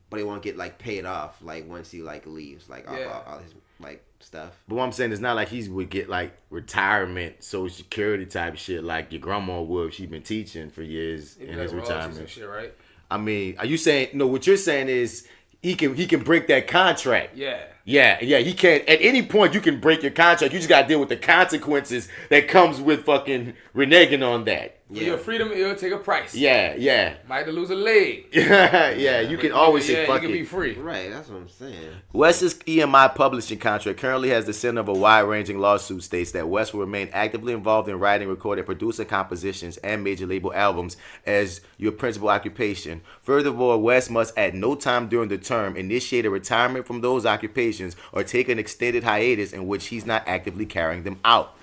but he won't get, like, paid off, like, once he, like, leaves, like, all his, like, stuff. But what I'm saying is not like he would get, like, retirement, social security type shit like your grandma would if she's been teaching for years in his retirement. And shit, right? I mean, are you saying... No, what you're saying is he can break that contract. Yeah. Yeah, he can't. At any point, you can break your contract. You just got to deal with the consequences that comes with fucking reneging on that. For your freedom, it'll take a price. Yeah. Might have to lose a leg. Yeah, you can always say fuck it. You can be free. Right, that's what I'm saying. West's EMI publishing contract currently has the center of a wide-ranging lawsuit states that West will remain actively involved in writing, recording, producing compositions and major label albums as your principal occupation. Furthermore, West must at no time during the term initiate a retirement from those occupations or take an extended hiatus in which he's not actively carrying them out.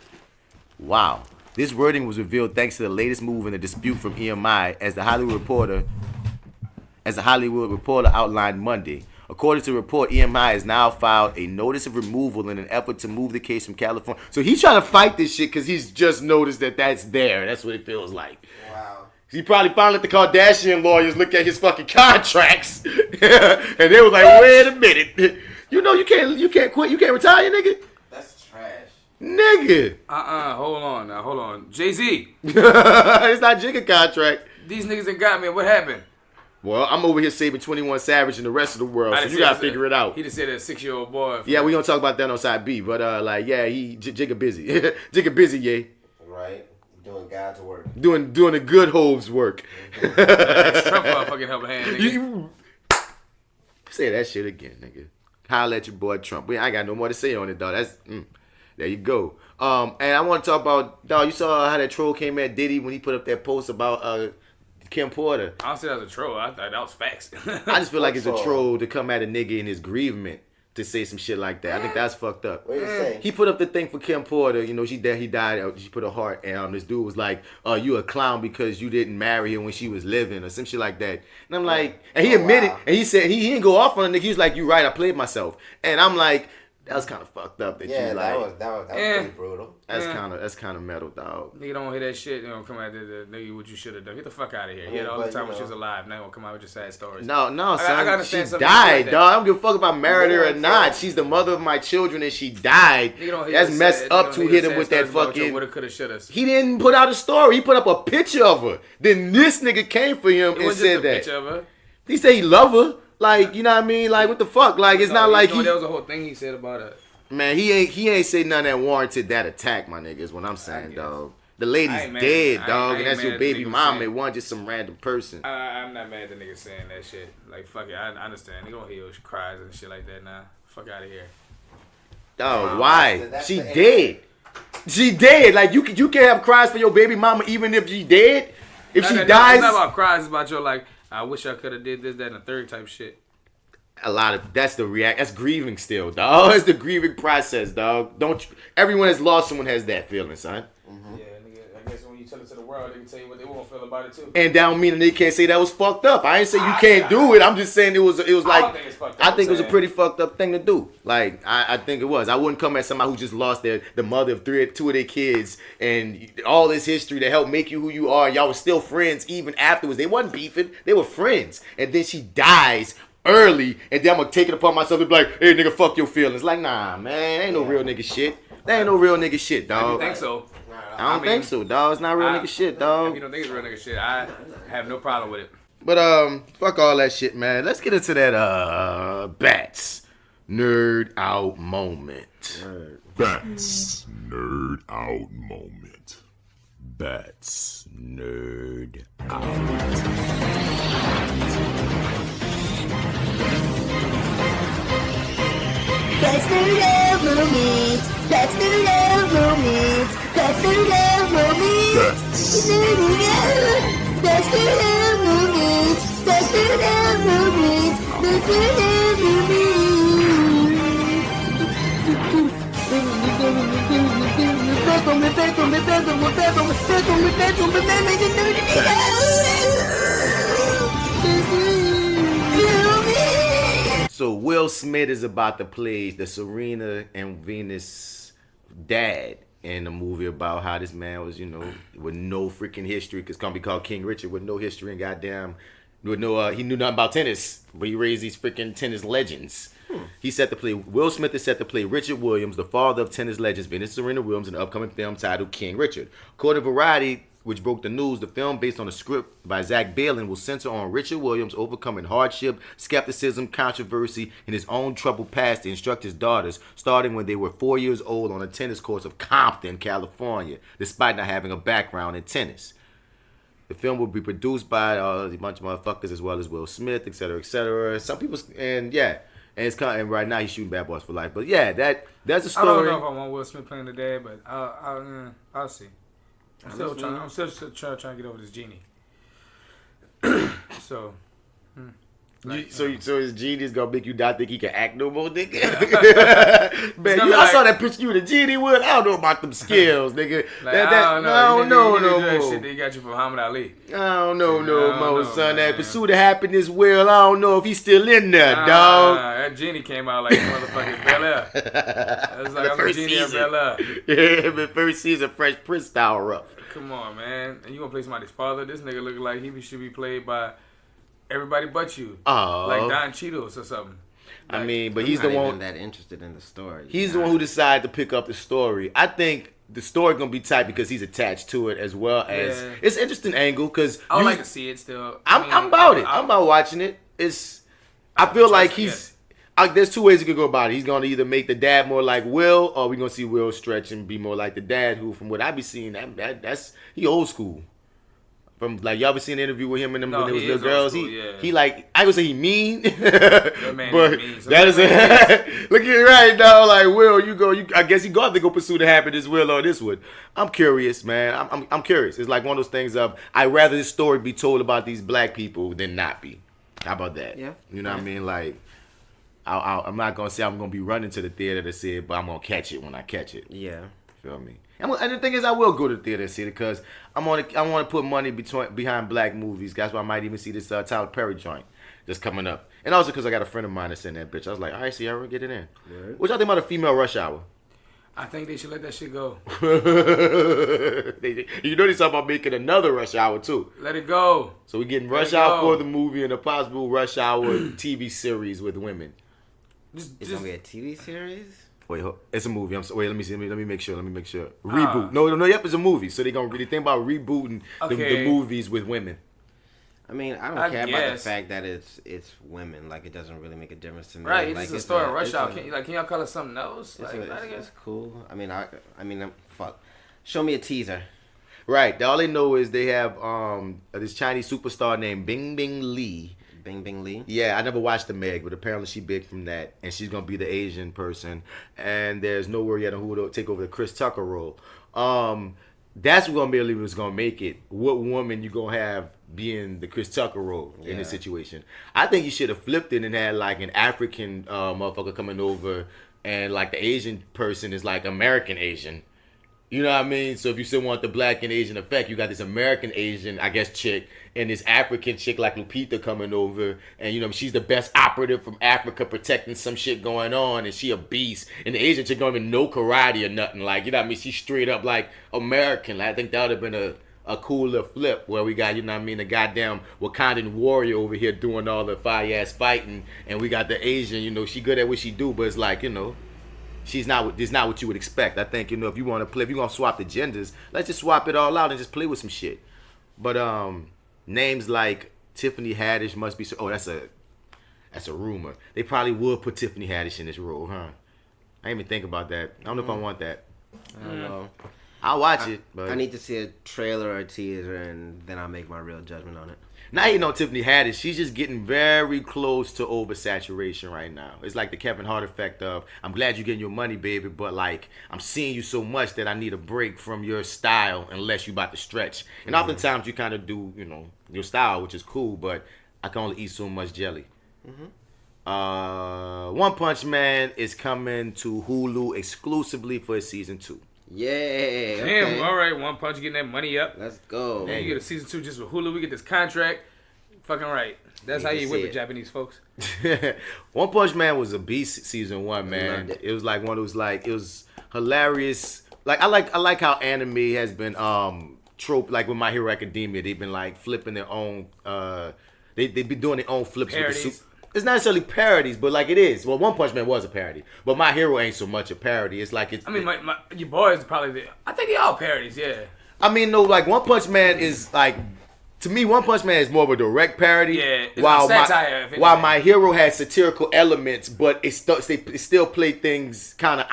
Wow. This wording was revealed thanks to the latest move in the dispute from EMI as the Hollywood Reporter outlined Monday. According to the report, EMI has now filed a notice of removal in an effort to move the case from California. So he's trying to fight this shit because he's just noticed that that's there. That's what it feels like. Wow. He probably finally let the Kardashian lawyers look at his fucking contracts, and they was like, "Wait a minute, you know you can't quit, you can't retire, nigga." That's trash. Nigga. Hold on. Jay-Z. It's not Jigga contract. These niggas that got me. What happened? Well, I'm over here saving 21 Savage and the rest of the world, so you gotta figure it out. He just said a 6-year-old boy. Yeah, we gonna talk about that on side B, but he Jigga busy, Jigga busy, yeah. Right, doing God's work. Doing the good hoes work. Trump fucking help a hand, nigga. Say that shit again, nigga. Holla at your boy Trump. I got no more to say on it, dog. That's there you go. And I want to talk about, dog. You saw how that troll came at Diddy when he put up that post about Kim Porter. I don't see that as a troll. I thought that was facts. I just feel like it's a troll to come at a nigga in his grievement to say some shit like that. I think that's fucked up. What are you saying? He put up the thing for Kim Porter. You know, he died. She put a heart, and this dude was like, you a clown because you didn't marry her when she was living or some shit like that. And I'm like, and he admitted, and he said, he didn't go off on the nigga. He was like, you right, I played myself. And I'm like, that was kind of fucked up. That was pretty brutal. That's kind of metal, dog. Nigga don't hear that shit. You don't come out there to nigga what you should have done. Get the fuck out of here. He had all the time when she was alive. Now you won't come out with your sad stories. No, son. I gotta she died, dog. I don't give a fuck about married her or not. She's the mother of my children and she died. That's messed up to hit him with that fucking. Woulda, coulda, shoulda. He didn't put out a story. He put up a picture of her. Then this nigga came for him and said that. Picture of her. He said he love her. Like, you know what I mean? Like, what the fuck? Like, it's not like he. That was a whole thing he said about it. Man, he ain't say nothing that warranted that attack, my nigga, is what I'm saying, dog. The lady's dead, dog, and that's your baby mama. It wasn't just some random person. I'm not mad at the nigga saying that shit. Like, fuck it, I understand. He don't hear she cries and shit like that now. Fuck out of here. Dog, why? She dead. She dead. Like, you can't have cries for your baby mama even if she dead. If she dies. It's not about cries, it's about your, like, I wish I could have did this, that, and the third type shit. That's grieving still, dog. It's the grieving process, dog. Everyone has lost someone has that feeling, son. Mm-hmm. Yeah, nigga, I guess when you tell it to the world, they can tell you what they want to feel about it too. And that don't mean that they can't say that was fucked up. I ain't say you can't do it. I'm just saying it was like I think it was a pretty fucked up thing to do. Like I think it was. I wouldn't come at somebody who just lost the mother of two of their kids and all this history to help make you who you are. Y'all were still friends even afterwards. They wasn't beefing. They were friends. And then she dies early, and then I'm gonna take it upon myself to be like, hey nigga, fuck your feelings. Like, nah, man, ain't no real nigga shit. That ain't no real nigga shit, dog. You think so? I don't think so, dog. It's not real nigga shit, dog. If you don't think it's real nigga shit, I have no problem with it. But fuck all that shit, man. Let's get into that Bats Nerd Out moment. Bats Nerd Out moment. Bats Nerd Out. That's NerdOut moment. That's NerdOut moment. That's NerdOut moment. NerdOut. That's NerdOut moment. That's NerdOut moment. That's NerdOut So Will Smith is about to play the Serena and Venus dad in a movie about how this man was, with no freaking history, because it's gonna be called King Richard, with no history and goddamn, with no, he knew nothing about tennis, but he raised these freaking tennis legends. He's set to play. Will Smith is set to play Richard Williams, the father of tennis legends Venus and Serena Williams, in the upcoming film titled King Richard. According to Variety, which broke the news, the film, based on a script by Zach Balin, will center on Richard Williams overcoming hardship, skepticism, controversy, and his own troubled past to instruct his daughters, starting when they were 4 years old on the tennis courts of Compton, California, despite not having a background in tennis. The film will be produced by a bunch of motherfuckers as well as Will Smith, etc., etc. Some people, and it's kind of, and right now he's shooting Bad Boys for Life. But yeah, that's a story. I don't know if I want Will Smith playing the dad, but I'll see. I'm still trying to get over this genie. So, So his genie is gonna make you not think he can act no more, nigga? Man, I saw that picture you with the genie with. I don't know about them skills, nigga. Like, I don't know no more. Shit they got you from Muhammad Ali. I don't know no more, son. That Pursuit of Happiness will. I don't know if he's still in there, dog. That genie came out like motherfucking Bel Air. It was like I'm the genie of Bel Air. Yeah, the first season, Fresh Prince style rough. Come on, man. And you gonna play somebody's father? This nigga look like he should be played by everybody but you. Oh. Like Don Cheetos or something. Like, I mean, but he's the one that interested in the story. He's the one who decided to pick up the story. I think the story gonna be tight because he's attached to it as well as it's an interesting angle because I would like to see it still. I'm about it. I'm about watching it. I feel like he's. There's two ways he could go about it. He's gonna either make the dad more like Will, or we're gonna see Will stretch and be more like the dad. Who, from what I be seeing, that's he old school. From like y'all been seeing the interview with him and them when they was little girls. He like I would say he mean, that man but mean. that is look at it right now. Like Will, I guess he gonna have to go pursue the happiness Will on this one. I'm curious, man. I'm curious. It's like one of those things of I'd rather this story be told about these black people than not be. How about that? Yeah. You know what I mean? Like I'm not gonna say I'm gonna be running to the theater to see it, but I'm gonna catch it when I catch it. Yeah. Feel me? And the thing is, I will go to the theater and see it because I want to put money behind black movies. That's why I might even see this Tyler Perry joint that's coming up. And also because I got a friend of mine that's in that bitch. I was like, all right, Sierra, get it in. Right. What y'all think about a female Rush Hour? I think they should let that shit go. You know they talking about making another Rush Hour too. Let it go. So we're getting Rush Hour for the movie and a possible Rush Hour TV series with women. It's gonna be a TV series. Wait, it's a movie. Wait, let me see. Let me make sure. Reboot. No. Yep, it's a movie. So they're gonna really think about rebooting the movies with women. I mean, I don't care about the fact that it's women. Like, it doesn't really make a difference to me. Right, like, it's a story of Rush Hour. Can y'all call it something else? It's cool. I mean, fuck. Show me a teaser. Right. All they know is they have this Chinese superstar named Bing Bing Lee. Bing Bing Lee? Yeah, I never watched The Meg, but apparently she big from that. And she's going to be the Asian person. And there's no word yet on who will take over the Chris Tucker role. That's going to be really what's going to make it. What woman you going to have being the Chris Tucker role in this situation. I think you should have flipped it and had like an African motherfucker coming over and like the Asian person is like American Asian. You know what I mean? So if you still want the black and Asian effect, you got this American Asian, I guess, chick, and this African chick like Lupita coming over, and you know she's the best operative from Africa protecting some shit going on, and she a beast. And the Asian chick don't even know karate or nothing. Like, you know what I mean? She's straight up like American. Like, I think that would have been a cooler flip where we got, you know what I mean, the goddamn Wakandan warrior over here doing all the fire ass fighting, and we got the Asian, you know, she good at what she do, but it's like, you know, it's not what you would expect. I think, you know, if you want to play, if you're going to swap the genders, let's just swap it all out and just play with some shit. But names like Tiffany Haddish must be, that's a rumor. They probably would put Tiffany Haddish in this role, huh? I didn't even think about that. I don't know if I want that. I don't know. I'll watch it. But I need to see a trailer or a teaser, and then I'll make my real judgment on it. Now you know Tiffany Haddish, she's just getting very close to oversaturation right now. It's like the Kevin Hart effect of, I'm glad you're getting your money, baby, but like, I'm seeing you so much that I need a break from your style unless you about to stretch. And oftentimes you kind of do, you know, your style, which is cool, but I can only eat so much jelly. One Punch Man is coming to Hulu exclusively for season 2. Yeah. Damn, all right. One Punch getting that money up. Let's go. Man, you get a season 2 just with Hulu. We get this contract. Fucking right. That's how you whip it, Japanese folks. One Punch Man was a beast season 1, man. It was like one of those, like, it was hilarious. Like, I like how anime has been trope, like with My Hero Academia, they've been like flipping their own they've been doing their own flips parodies. with the it's not necessarily parodies, but like it is. Well, One Punch Man was a parody, but My Hero ain't so much a parody. It's like it's. I mean, your boys probably. I think they all parodies, yeah. I mean, no, like One Punch Man is like, to me, One Punch Man is more of a direct parody. Yeah, it's while satire. While My Hero has satirical elements, but it still play things kind of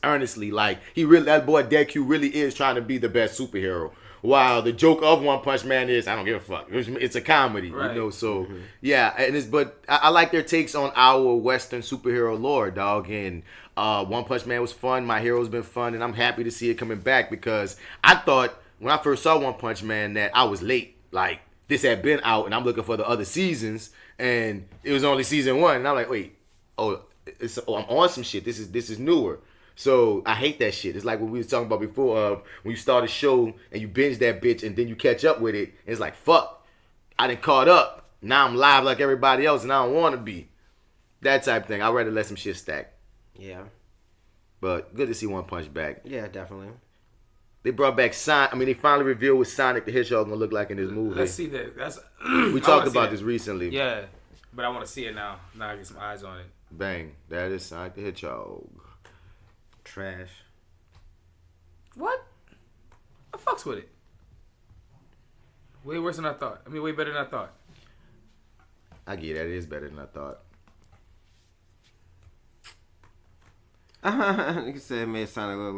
earnestly. Like that boy Deku really is trying to be the best superhero. While the joke of One Punch Man is, I don't give a fuck. It's a comedy, right. You know. So yeah, and but I like their takes on our Western superhero lore, dog. And One Punch Man was fun. My Hero's been fun, and I'm happy to see it coming back because I thought when I first saw One Punch Man that I was late. Like this had been out, and I'm looking for the other seasons, and it was only season 1, and I'm like, wait, I'm on some shit. This is newer. So I hate that shit. It's like what we was talking about before. When you start a show and you binge that bitch, and then you catch up with it, it's like, fuck, I done caught up. Now I'm live like everybody else, and I don't want to be. That type of thing. I'd rather let some shit stack. Yeah. But good to see One Punch back. Yeah, definitely. They brought back they finally revealed what Sonic the Hedgehog gonna look like in this movie. Let's see that. We talked about this recently. Yeah, but I want to see it now. Now I get some eyes on it. Bang. That is Sonic the Hedgehog. Trash. What? I fucks with it. Way worse than I thought. I mean, way better than I thought. I get that. It is better than I thought. You said it made Sonic look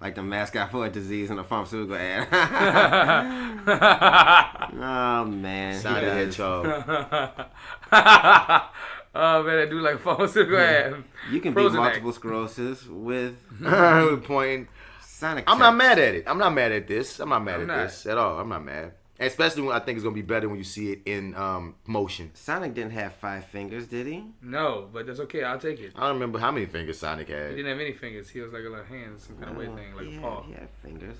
like the mascot for a disease in a pharmaceutical ad. Oh man, Sonic the Hedgehog. Oh man, I do like pharmaceutical ad. You can beat multiple sclerosis with pointing. Sonic. I'm not mad at it. I'm not mad at this. I'm not mad at this at all. I'm not mad. Especially when I think it's gonna be better when you see it in motion. Sonic didn't have 5 fingers, did he? No, but that's okay. I'll take it. I don't remember how many fingers Sonic had. He didn't have any fingers. He was like a little hand, some kind of weird thing, like a paw. He had fingers.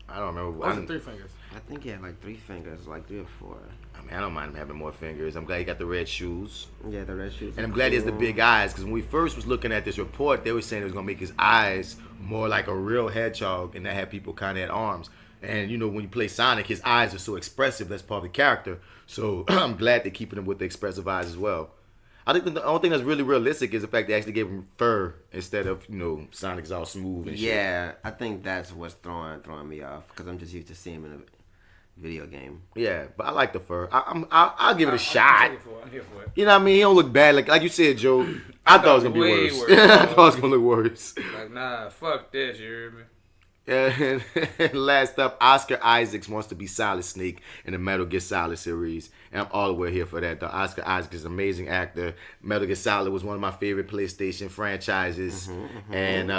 I don't remember. Was it 3 fingers? I think he had like 3 fingers, like 3 or 4. I mean, I don't mind him having more fingers. I'm glad he got the red shoes. Yeah, the red shoes. And I'm glad he has the big eyes, because when we first was looking at this report, they were saying it was gonna make his eyes more like a real hedgehog, and that had people kind of at arms. And you know, when you play Sonic, his eyes are so expressive. That's part of the character. So I'm glad they're keeping him with the expressive eyes as well. I think the only thing that's really realistic is the fact they actually gave him fur instead of, you know, Sonic's all smooth and shit. Yeah, I think that's what's throwing me off, because I'm just used to seeing him in a video game. Yeah, but I like the fur. I'll give it a shot. I'm here for it. You know what I mean? He don't look bad. Like you said, Joe. I thought it was gonna be worse. I thought it was gonna look worse. Like, nah, fuck this, you hear me? And last up, Oscar Isaacs wants to be Solid Snake in the Metal Gear Solid series. And I'm all the way here for that, though. Oscar Isaacs is an amazing actor. Metal Gear Solid was one of my favorite PlayStation franchises. And,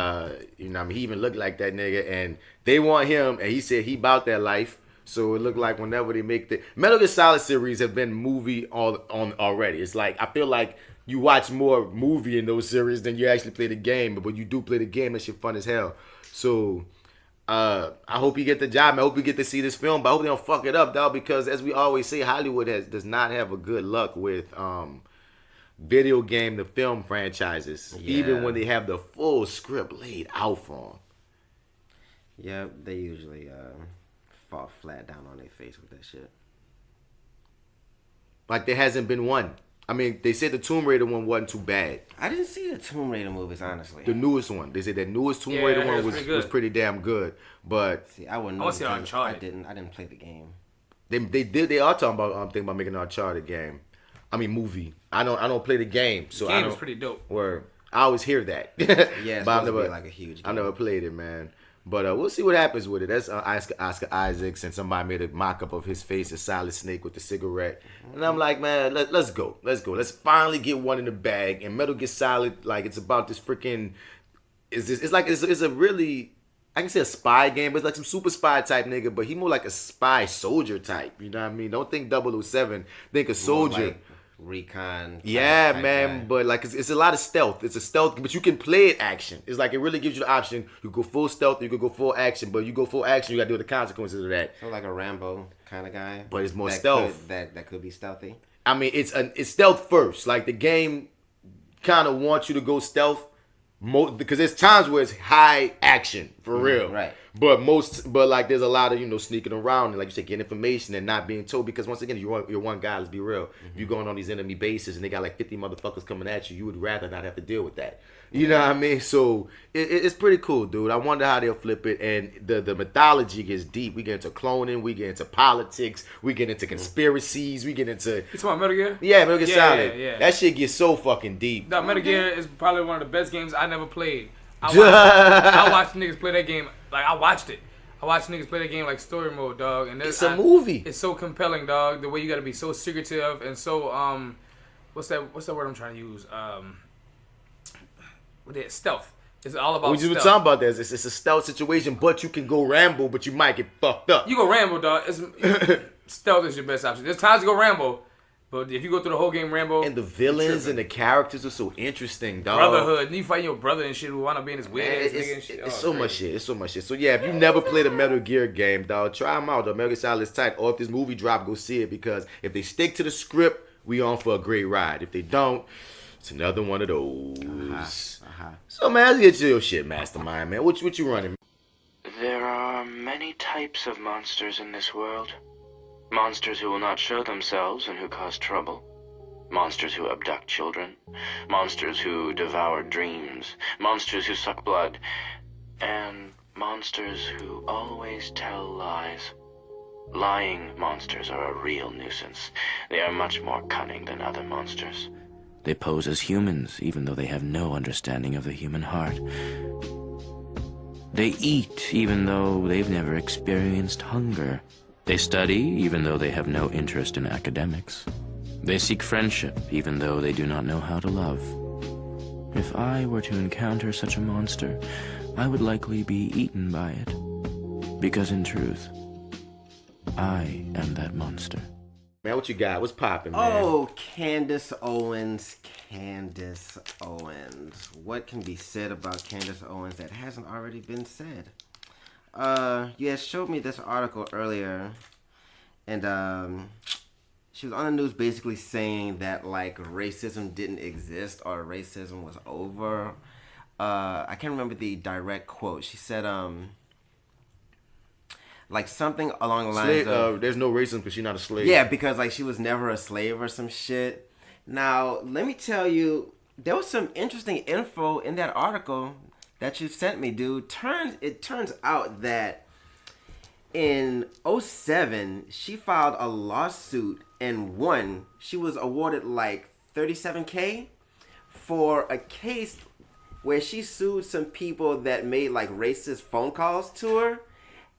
you know, I mean, he even looked like that nigga. And they want him, and he said he about that life. So it looked like whenever they make the Metal Gear Solid series have been movie on already. It's like, I feel like you watch more movie in those series than you actually play the game. But when you do play the game, that shit fun as hell. So I hope you get the job. I hope you get to see this film, but I hope they don't fuck it up, dog, because as we always say, Hollywood does not have a good luck with video game to film franchises, even when they have the full script laid out for them. Yeah, they usually fall flat down on their face with that shit. Like, there hasn't been one. I mean, they said the Tomb Raider one wasn't too bad. I didn't see the Tomb Raider movies, honestly. The newest one. They said that newest Tomb Raider one was pretty damn good. But see, I wouldn't know. I didn't play the game. They are talking about thinking about making an Uncharted game. I mean, movie. I don't play the game, so the game was pretty dope. Word. I always hear that. Yeah, it's but supposed to be like a huge game. I never played it, man. But we'll see what happens with it. That's Oscar Isaacs, and somebody made a mock-up of his face as Solid Snake with the cigarette. And I'm like, man, let's go. Let's finally get one in the bag. And Metal Gear Solid, like, it's about this freaking... It's a really... I can say a spy game, but it's like some super spy type nigga, but he more like a spy soldier type. You know what I mean? Don't think 007. Think a soldier. Like recon. Yeah, type man, guy. but like it's a lot of stealth. It's a stealth, but you can play it action. It's like it really gives you the option. You go full stealth, you could go full action, but you go full action, you got to deal with the consequences of that. So like a Rambo kind of guy. But it's more stealth. That could be stealthy. I mean, it's stealth first. Like the game kind of wants you to go stealth, because there's times where it's high action for real, right? But like there's a lot of, you know, sneaking around and, like you said, getting information and not being told, because once again, you're one guy. Let's be real. If you're going on these enemy bases and they got like 50 motherfuckers coming at you, you would rather not have to deal with that. You know what I mean? So it's pretty cool, dude. I wonder how they'll flip it. And the mythology gets deep. We get into cloning. We get into politics. We get into conspiracies. We get into... You talking about Metal Gear? Yeah, Metal Gear Solid. Yeah. That shit gets so fucking deep. No, Metal Gear is probably one of the best games I never played. I watched niggas play that game. Like, I watched it. I watched niggas play that game like story mode, dog. And it's a movie. It's so compelling, dog. The way you got to be so secretive and so what's that word I'm trying to use? Stealth. It's all about we stealth. just were talking about this. It's a stealth situation, but you can go Rambo, but you might get fucked up. You go Rambo, dog. stealth is your best option. There's times to go Rambo, but if you go through the whole game Rambo, and the villains and the characters are so interesting, dog. Brotherhood, and you fighting your brother and shit who want to be in his weird ass nigga and shit. It's so much shit. It's so much shit. So yeah, if you never played a Metal Gear game, dog, try them out. The Metal Gear Solid is tight. Or if this movie drop, go see it, because if they stick to the script, we on for a great ride. If they don't, it's another one of those. So man, let's get to your shit, Mastermind, man. What you running? There are many types of monsters in this world. Monsters who will not show themselves and who cause trouble. Monsters who abduct children. Monsters who devour dreams. Monsters who suck blood. And monsters who always tell lies. Lying monsters are a real nuisance. They are much more cunning than other monsters. They pose as humans, even though they have no understanding of the human heart. They eat, even though they've never experienced hunger. They study, even though they have no interest in academics. They seek friendship, even though they do not know how to love. If I were to encounter such a monster, I would likely be eaten by it. Because in truth, I am that monster. Man, what you got? What's popping, man? Oh, Candace Owens. Candace Owens. What can be said about Candace Owens that hasn't already been said? You had showed me this article earlier, and she was on the news basically saying that like racism didn't exist or racism was over. I can't remember the direct quote. She said like something along the lines of there's no racism because she's not a slave. Yeah, because like she was never a slave or some shit. Now let me tell you, there was some interesting info in that article that you sent me, dude. It turns out that in 2007, she filed a lawsuit and won. She was awarded like $37,000 for a case where she sued some people that made like racist phone calls to her,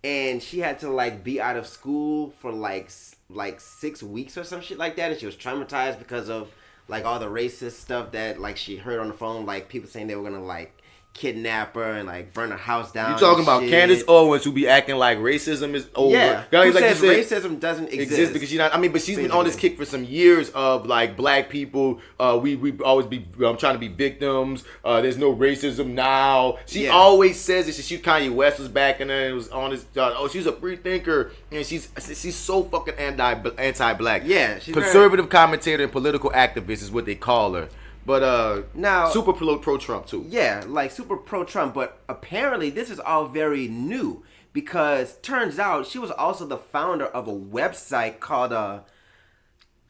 and she had to like be out of school for like 6 weeks or some shit like that, and she was traumatized because of like all the racist stuff that like she heard on the phone, like people saying they were gonna like kidnap her and like burn her house down. You talking about Candace Owens, who be acting like racism is over? Yeah, who like says racism doesn't exist because she's not. I mean, but she's been on this kick for some years of like black people. We always be trying to be victims. There's no racism now. She always says this. She Kanye West was backing her and was on this. She's a free thinker, and she's so fucking anti-black. Yeah, she's conservative commentator and political activist is what they call her. But now super pro-Trump too. Yeah, like super pro-Trump. But apparently this is all very new, because turns out she was also the founder of a website called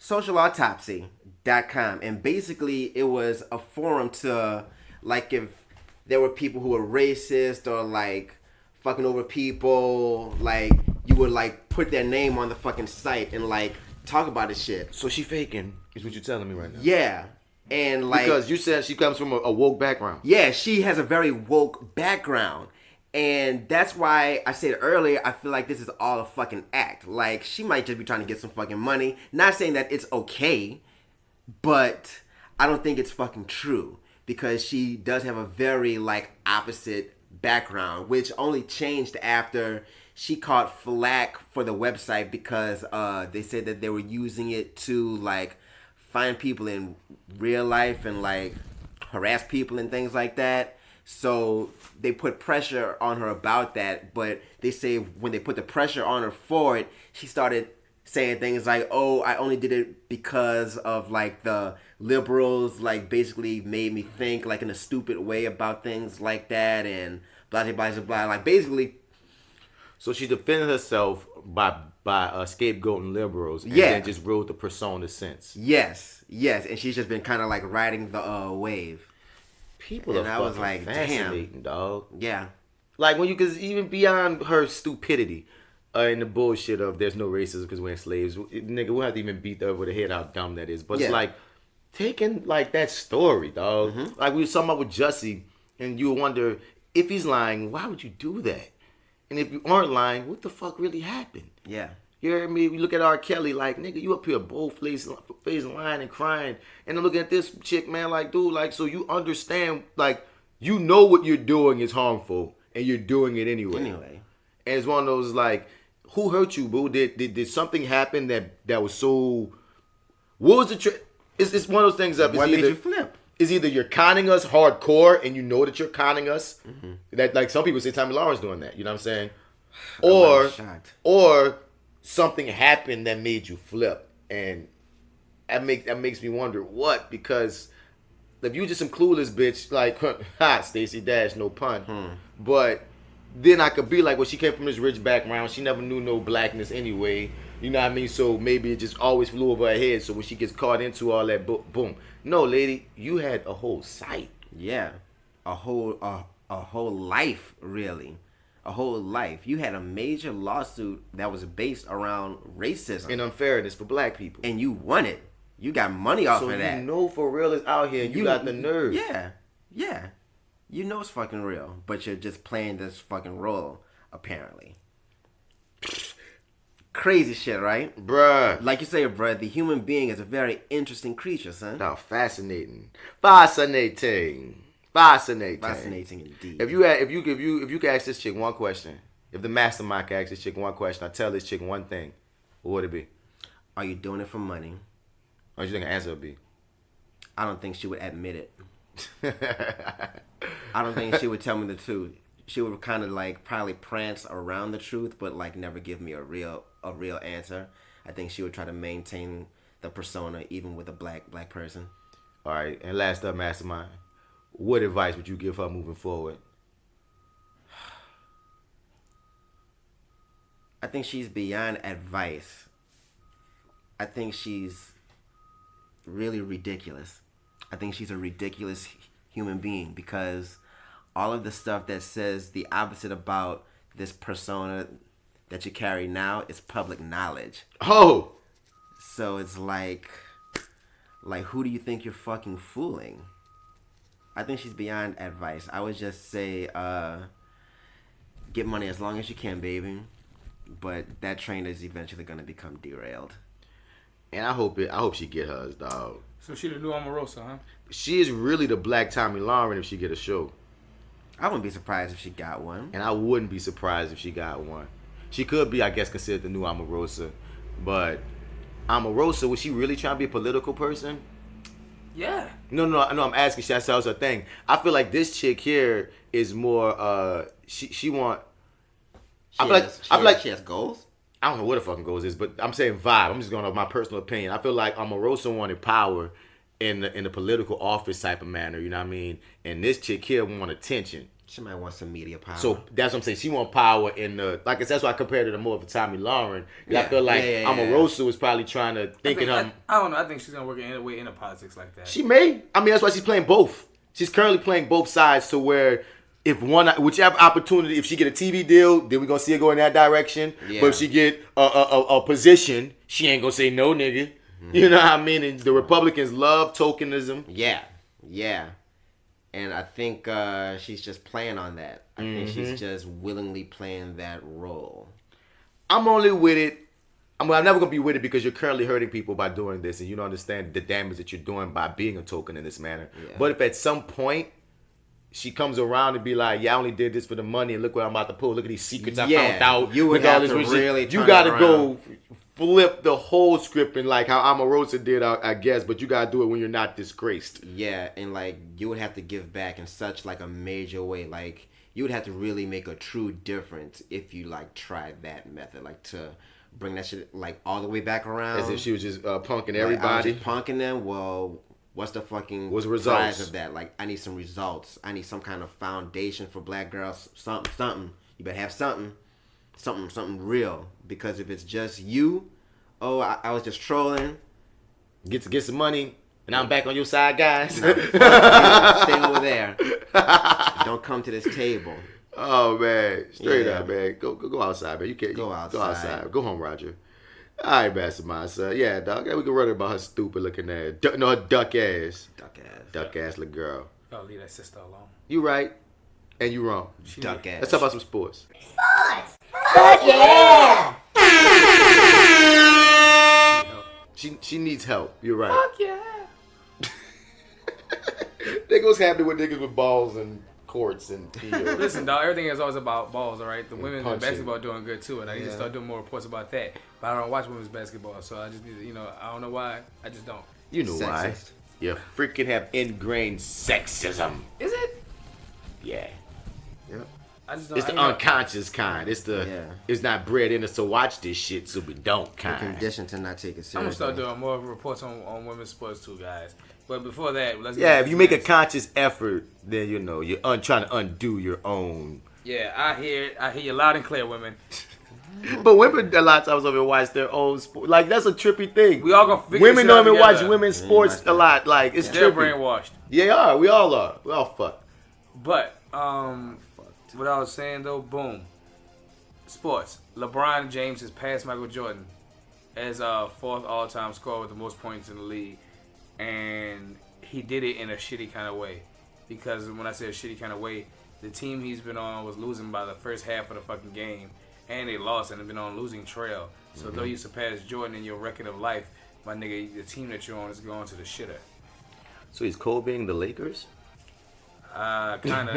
socialautopsy.com, and basically it was a forum to like if there were people who were racist or like fucking over people, like you would like put their name on the fucking site and like talk about this shit. So she faking is what you're telling me right now. Yeah. And like, because you said she comes from a woke background. Yeah, she has a very woke background. And that's why I said earlier, I feel like this is all a fucking act. Like, she might just be trying to get some fucking money. Not saying that it's okay, but I don't think it's fucking true. Because she does have a very, like, opposite background, which only changed after she caught flack for the website because they said that they were using it to, like, find people in real life and like harass people and things like that. So they put pressure on her about that, but they say when they put the pressure on her for it, she started saying things like, oh, I only did it because of like the liberals like basically made me think like in a stupid way about things like that and blah blah blah blah, like basically. So she defended herself by scapegoating liberals and then just rode the persona since. Yes, and she's just been kind of like riding the wave. People and I was like, damn, dog. Yeah, like when you, cause even beyond her stupidity and the bullshit of there's no racism because we're slaves, nigga, we'll have to even beat her over the head how dumb that is. But it's like taking like that story, dog. Mm-hmm. Like we were talking about with Jussie, and you wonder if he's lying, why would you do that? And if you aren't lying, what the fuck really happened? Yeah. You hear me? We look at R.Kelly like, nigga, you up here bold-faced lying and crying. And I'm looking at this chick, man, like, dude, like, so you understand, like, you know what you're doing is harmful, and you're doing it anyway. And it's one of those, like, who hurt you, boo? Did something happen that was so? What was the it's one of those things up. What made you flip? Is either you're conning us hardcore and you know that you're conning us. That like some people say Tommy Lawrence doing that. You know what I'm saying? Or something happened that made you flip, and that makes me wonder what, because if you just some clueless bitch like Stacey Dash, no pun, but then I could be like, well, she came from this rich background, she never knew no blackness anyway, you know what I mean? So maybe it just always flew over her head. So when she gets caught into all that, boom. No, lady, you had a whole site. Yeah, a whole life, really. A whole life. You had a major lawsuit that was based around racism and unfairness for black people, and you won it. You got money off of that. So you know for real is out here. You got the nerve. Yeah. You know it's fucking real, but you're just playing this fucking role, apparently. Crazy shit, right? Bruh. Like you say, bruh, the human being is a very interesting creature, son. Now, fascinating. Fascinating indeed. If you could ask this chick one question, if the mastermind could ask this chick one question, I tell this chick one thing, what would it be? Are you doing it for money? What do you think the answer would be? I don't think she would admit it. I don't think she would tell me the truth. She would kind of like probably prance around the truth, but like never give me a real answer. I think she would try to maintain the persona even with a black person. All right, and last up, mastermind. What advice would you give her moving forward? I think she's beyond advice. I think she's really ridiculous. I think she's a ridiculous human being because all of the stuff that says the opposite about this persona that you carry now is public knowledge. Oh! So it's like who do you think you're fucking fooling? I think she's beyond advice. I would just say, get money as long as you can, baby. But that train is eventually going to become derailed. And I hope she get hers, dog. So she the new Omarosa, huh? She is really the black Tommy Lauren if she get a show. I wouldn't be surprised if she got one. And I wouldn't be surprised if she got one. She could be, I guess, considered the new Omarosa. But Omarosa, was she really trying to be a political person? Yeah. No, I'm asking. That's her thing. I feel like this chick here is more. She want. I feel like she has goals. I don't know what the fucking goals is, but I'm saying vibe. I'm just going off my personal opinion. I feel like Omarosa wanted power in the political office type of manner. You know what I mean? And this chick here want attention. She might want some media power. So that's what I'm saying. She want power in the, like I said, that's why I compared her to more of a Tommy Lauren. Yeah. I feel like Omarosa was probably trying to I don't know. I think she's gonna work in way into politics like that. She may. I mean, that's why she's playing both. She's currently playing both sides to where whichever opportunity, if she get a TV deal, then we're gonna see her go in that direction. Yeah. But if she get a position, she ain't gonna say no, nigga. Mm-hmm. You know what I mean? And the Republicans love tokenism. Yeah. And I think she's just playing on that. I think she's just willingly playing that role. I'm only with it. I'm never going to be with it because you're currently hurting people by doing this. And you don't understand the damage that you're doing by being a token in this manner. Yeah. But if at some point she comes around and be like, yeah, I only did this for the money. And look what I'm about to pull. Look at these secrets I found out. You would have to really you got to go flip the whole script and like how Omarosa did, I guess, but you gotta do it when you're not disgraced. Yeah, and like you would have to give back in such like a major way. Like you would have to really make a true difference if you like tried that method, like to bring that shit like all the way back around. As if she was just punking everybody. Just punking them. Well, what's the results prize of that? Like I need some results. I need some kind of foundation for black girls. Something. You better have something real, because if it's just you, I was just trolling, get some money, and I'm back on your side, guys. Stay over there. Don't come to this table. Oh man, straight up, man. Go outside, man. You can't go outside. Go home, Roger. All right, mastermind, son. Yeah, dog. We can run about her stupid looking ass. Her duck ass little girl. Y'all leave that sister alone. You right, and you wrong. Duck ass. Let's talk about some sports. Sports! Fuck yeah! She needs help. You're right. Fuck yeah! Niggas happy with niggas with balls and courts and fields. Listen, dog, everything is always about balls, all right? The women in punching. basketball are doing good too, and I need to start doing more reports about that. But I don't watch women's basketball, so I just need to, you know, I don't know why. I just don't. You know why? Sexist. You freaking have ingrained sexism. Is it? Yeah. Yep. I just don't. It's the unconscious kind. It's the it's not bred in us to watch this shit, so we don't We're kind. conditioned to not take it seriously. I'm gonna start doing more reports on women's sports too, guys. But before that, let's Yeah, if you make a conscious effort, then you know you're trying to undo your own. Yeah, I hear you loud and clear, women. But women, a lot of times, over watch their own sport. Like that's a trippy thing. We all gonna figure women this out don't even watch together. women's sports a lot. Like it's They're trippy. brainwashed. Yeah, we all are. We all fucked. But what I was saying though, boom. Sports. LeBron James has passed Michael Jordan as fourth all-time scorer with the most points in the league, and he did it in a shitty kind of way. Because when I say a shitty kind of way, the team he's been on was losing by the first half of the fucking game, and they lost and have been on losing trail. So though you surpass Jordan in your record of life, my nigga, the team that you're on is going to the shitter. So he's Kobe-ing the Lakers? Kind of.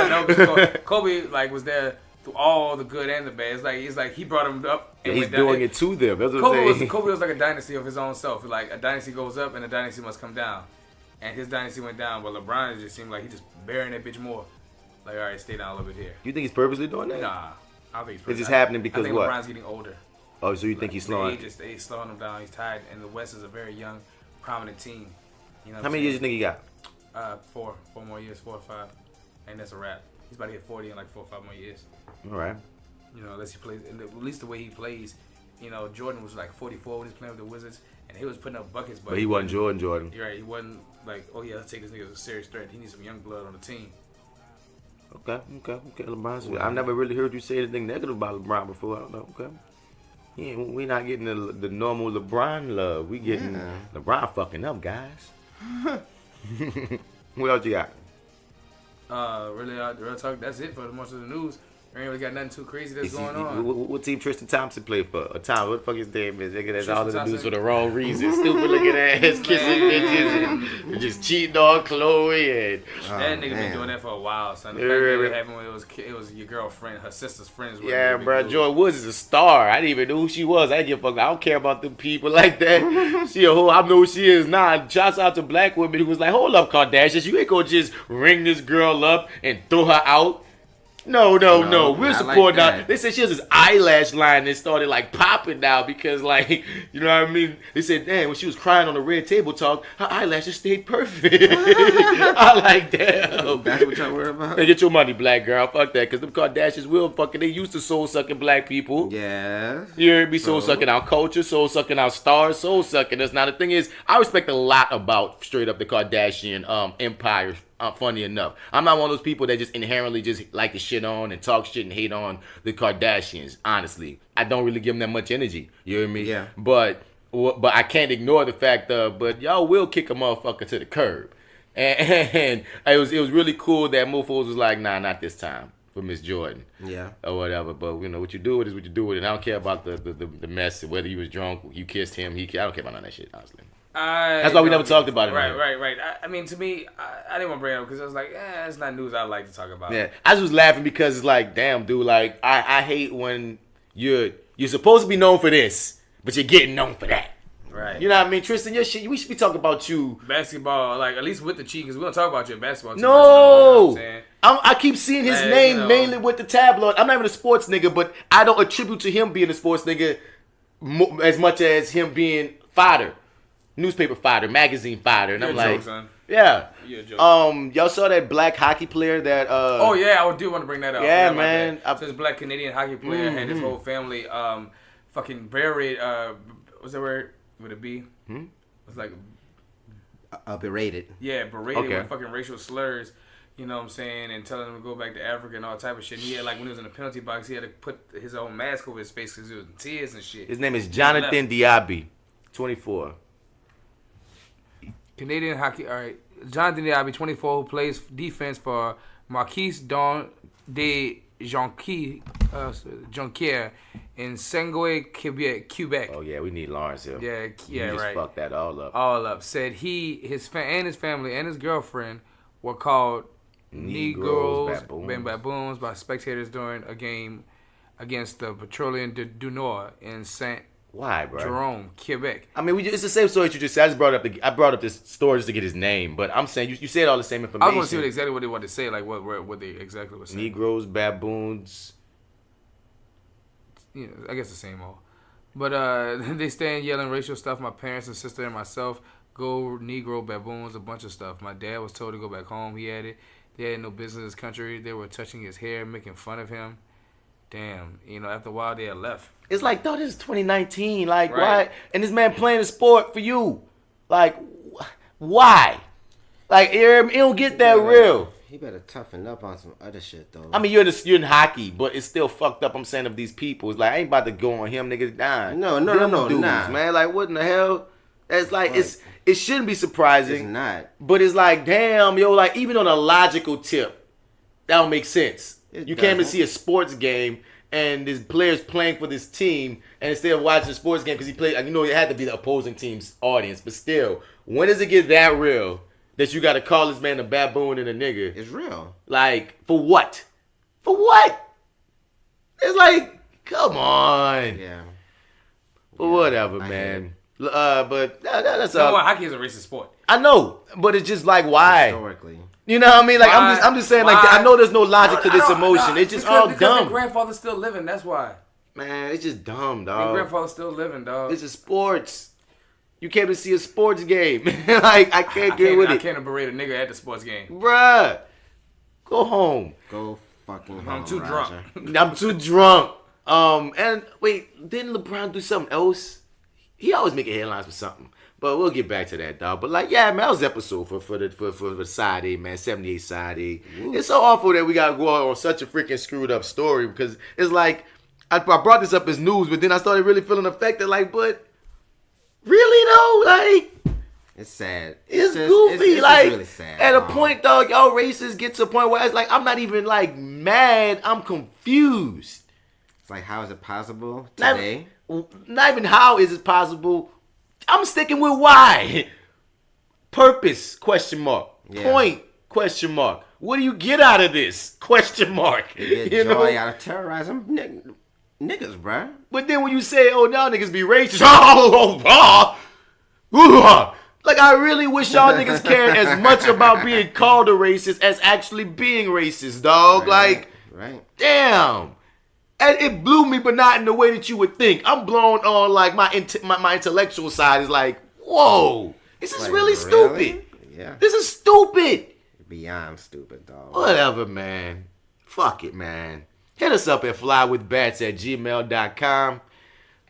No, Kobe like was there through all the good and the bad. It's like he brought him up. And He's went down. doing it to them. That's what I'm saying. Kobe was like a dynasty of his own self. Like a dynasty goes up and a dynasty must come down. And his dynasty went down, but LeBron it just seemed like he just burying that bitch more. Like, all right, stay down a little bit here. You think he's purposely doing that? Nah, I don't think he's It's purposely. just happening because I think what? LeBron's getting older. Oh, so you think he's slowing? They slowing him down. He's tired, and the West is a very young, prominent team. You know How many years you think he got? 4 more years, 4 or 5, and that's a wrap. He's about to hit 40 in like 4 or 5 more years. All right. You know, unless he plays, and at least the way he plays, you know, Jordan was like 44 when he was playing with the Wizards, and he was putting up buckets. But he wasn't Jordan. You're right. He wasn't like, oh yeah, let's take this nigga as a serious threat. He needs some young blood on the team. Okay. LeBron's. I've never really heard you say anything negative about LeBron before. I don't know. Okay. Yeah, we're not getting the normal LeBron love. We getting LeBron fucking up, guys. What else you got? Real talk. That's it for most of the news. There ain't really got nothing too crazy that's going on. What team Tristan Thompson play for? Or Tom, what the fuck his name is? Nigga, that's Tristan all of the news Thompson? for the wrong reasons. Stupid looking ass, kissing bitches, and just cheating on Chloe. And That nigga been doing that for a while, son. The fact that it happened when it was your girlfriend, her sister's friends. Yeah, bro. Joy Woods is a star. I didn't even know who she was. I didn't give a fuck. I don't care about them people like that. She a whole. I know who she is now. Shouts out to black women who was like, hold up, Kardashians. You ain't gonna just ring this girl up and throw her out. No. We're supporting her. They said she has this eyelash line that started like popping now because like, you know what I mean? They said, damn, when she was crying on the Red Table Talk, her eyelashes stayed perfect. I like, damn. That's what y'all worry about? Hey, get your money, black girl. Fuck that, because them Kardashians will fucking, they used to soul-sucking black people. Yeah. You heard me? Soul-sucking our culture, soul-sucking our stars, soul-sucking us. Now, the thing is, I respect a lot about straight up the Kardashian empire. Funny enough, I'm not one of those people that just inherently just like to shit on and talk shit and hate on the Kardashians. Honestly, I don't really give them that much energy. You hear me? Yeah. But I can't ignore the fact of, but y'all will kick a motherfucker to the curb. And it was really cool that mofos was like, nah, not this time for Miss Jordan. Yeah. Or whatever. But you know what you do with it is what you do with it. And I don't care about the mess, whether he was drunk, you kissed him, I don't care about none of that shit, honestly. That's why we never talked about it. Right. I mean, to me, I didn't want to bring it up because I was like, it's not news I like to talk about. Yeah, I just was laughing because it's like, damn, dude, like I hate when you're supposed to be known for this, but you're getting known for that. Right. You know what I mean, Tristan? Your shit. We should be talking about you. Basketball, like at least with the cheat, because we don't talk about your basketball team. No, you know I keep seeing his name mainly with the tabloid. I'm not even a sports nigga, but I don't attribute to him being a sports nigga as much as him being fodder. Newspaper fodder, magazine fodder, and I'm like, yeah. Y'all saw that black hockey player that? Oh yeah, I do want to bring that up. Yeah, man. So this black Canadian hockey player had his whole family, fucking buried. What's that word? Would it be? It's like berated. Yeah, berated with fucking racial slurs. You know what I'm saying? And telling him to go back to Africa and all type of shit. And he had, like, when he was in the penalty box, he had to put his own mask over his face because he was in tears and shit. His name is Jonathan Diaby, 24. Canadian hockey, all right. Jonathan Diaby, 24, who plays defense for Marquise de Jonquière in Saguenay, Quebec. Oh yeah, we need Lawrence here. Yeah, just right. Fuck that all up. All up. Said his family and his girlfriend were called Negroes and baboons by spectators during a game against the Petroleum du Nord in Saint Jerome, Quebec. I mean, it's the same story you just said. I brought up this story just to get his name, but I'm saying you said all the same information. I want to see exactly what they wanted to say, like what they exactly was saying. Negroes, baboons. You know, I guess the same old. But they stand yelling racial stuff. My parents and sister and myself go Negro, baboons, a bunch of stuff. My dad was told to go back home. He had it. They had no business in this country. They were touching his hair, making fun of him. Damn, you know, after a while they had left. It's like, dog, this is 2019. Like, why? And this man playing a sport for you. Like, why? Like, it don't get that real. He better toughen up on some other shit, though. I mean, you're in hockey, but it's still fucked up. I'm saying of these people. It's like, I ain't about to go on him, niggas dying. No, dudes, man. Like, what in the hell? It's like, it shouldn't be surprising. It's not. But it's like, damn, yo, like, even on a logical tip, that don't make sense. You can't even see a sports game, and this player's playing for this team, and instead of watching a sports game, because he played, you know, it had to be the opposing team's audience. But still, when does it get that real? That you got to call this man a baboon and a nigga. It's real. Like, for what? For what? It's like, come on. Yeah. But whatever, man. But that's all. Hockey is a racist sport. I know, but it's just like, why? Historically. You know what I mean? Like, I'm just saying, like, I know there's no logic to this emotion. It's just all because dumb. Their grandfather's still living, that's why. Man, it's just dumb, dog. Their grandfather's still living, dog. This is sports. You can't even see a sports game. Like, I can't get with it. I can't berate a nigga at the sports game. Bruh. Go home. Go fucking home, I'm too drunk. I'm too drunk. And wait, didn't LeBron do something else? He always making headlines for something. But we'll get back to that, dog. But like, yeah, man, that was episode for the side A, man, 78 side A. It's so awful that we gotta go on such a freaking screwed up story because it's like I brought this up as news, but then I started really feeling affected. Like, but really though, like, it's sad. It's goofy. It's like, really sad, at a point, dog, y'all racists get to a point where it's like I'm not even like mad. I'm confused. It's like, how is it possible today? Not even how is it possible. I'm sticking with why. Purpose, question mark. Yeah. Point, question mark. What do you get out of this? Question mark. You get joy out of terrorizing niggas, bruh. But then when you say, oh, now niggas be racist. Like, I really wish y'all niggas cared as much about being called a racist as actually being racist, dog. Right. Damn. And it blew me, but not in the way that you would think. I'm blown on, like, my intellectual side is like, whoa, this is really stupid. Yeah. This is stupid. Beyond stupid, dog. Whatever, man. Fuck it, man. Hit us up at flywithbats@gmail.com.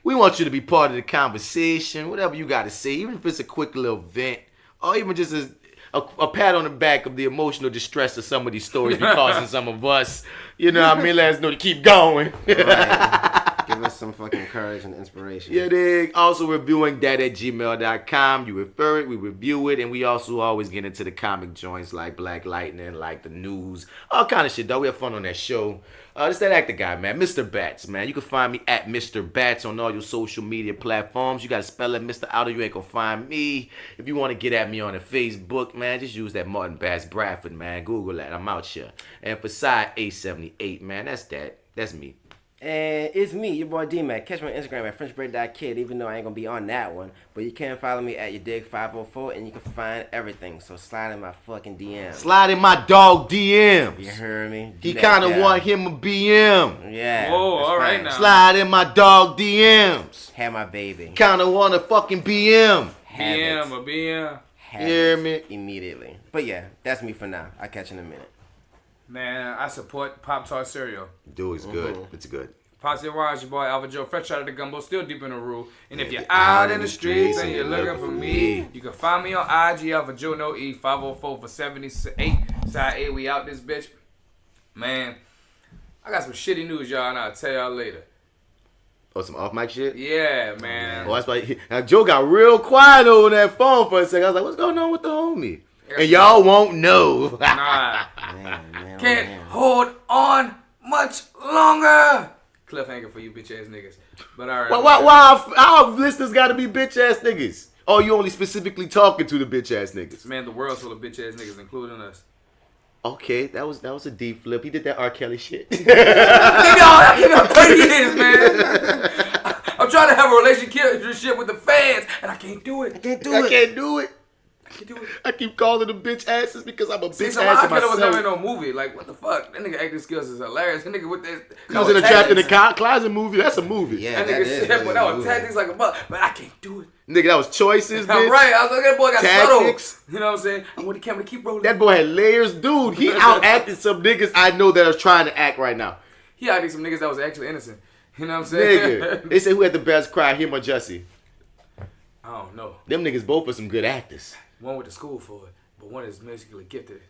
We want you to be part of the conversation, whatever you got to say, even if it's a quick little vent, or even just a pat on the back of the emotional distress of some of these stories be causing some of us. You know what I mean? Let us know to keep going. Right. Give us some fucking courage and inspiration. Yeah, dig. Also, ReviewingDAT@gmail.com. You refer it, we review it, and we also always get into the comic joints like Black Lightning, like the news, all kind of shit, though. We have fun on that show. This that actor guy, man, Mr. Bats, man. You can find me at Mr. Bats on all your social media platforms. You got to spell it Mr. Out or you ain't going to find me. If you want to get at me on the Facebook, man, just use that Martin Bass Bradford, man. Google that. I'm out here. And for side A78, man, that's me. And it's me, your boy D-Mac. Catch me on Instagram at FrenchBread.kid, even though I ain't going to be on that one. But you can follow me at YourDig504, and you can find everything. So slide in my fucking DMs. Slide in my dog DMs. You heard me? He kind of want him a BM. Yeah. Whoa, all right now. Slide in my dog DMs. Have my baby. Kind of want a fucking BM. BM or BM. You hear me? Immediately. But yeah, that's me for now. I'll catch you in a minute. Man, I support Pop-Tart cereal. Dude, it's good. It's good. Posse Rise, your boy AlphaJo, fresh out of the gumbo, still deep in the rule. And if you're out in the streets and you're looking for me, you can find me on IG, AlphaJo, no E, 504 for 78. Side A, we out this bitch. Man, I got some shitty news, y'all, and I'll tell y'all later. Oh, some off mic shit? Yeah, man. Oh, that's why Joe got real quiet over that phone for a second. I was like, what's going on with the homie? And y'all won't know. Nah. Can't hold on much longer. Cliffhanger for you bitch ass niggas. But all right. Why our listeners got to be bitch ass niggas? Oh, you only specifically talking to the bitch ass niggas? Man, the world's full of bitch ass niggas, including us. Okay, that was a deep flip. He did that R.Kelly shit. Nigga, I've been up 30 years, man. I'm trying to have a relationship with the fans, and I can't do it. I can't do it. I keep calling them bitch asses because I'm a bitch ass myself. R.Kelly was never in no movie. Like, what the fuck? That nigga acting skills is hilarious. That nigga with this. He was in a Trapped in the Closet movie. That's a movie. Yeah, that nigga said, but that was tactics like a buck. But I can't do it. Nigga, that was choices, bitch. I'm right. I was like, that boy got tactics. subtle. You know what I'm saying? I want the camera to keep rolling. That boy had layers. Dude, he out-acted some niggas I know that are trying to act right now. He out-acted some niggas that was actually innocent. You know what I'm saying? Nigga. They say who had the best cry, him or Jesse? I don't know. Them niggas both are some good actors. One went to school for it, but one is musically gifted.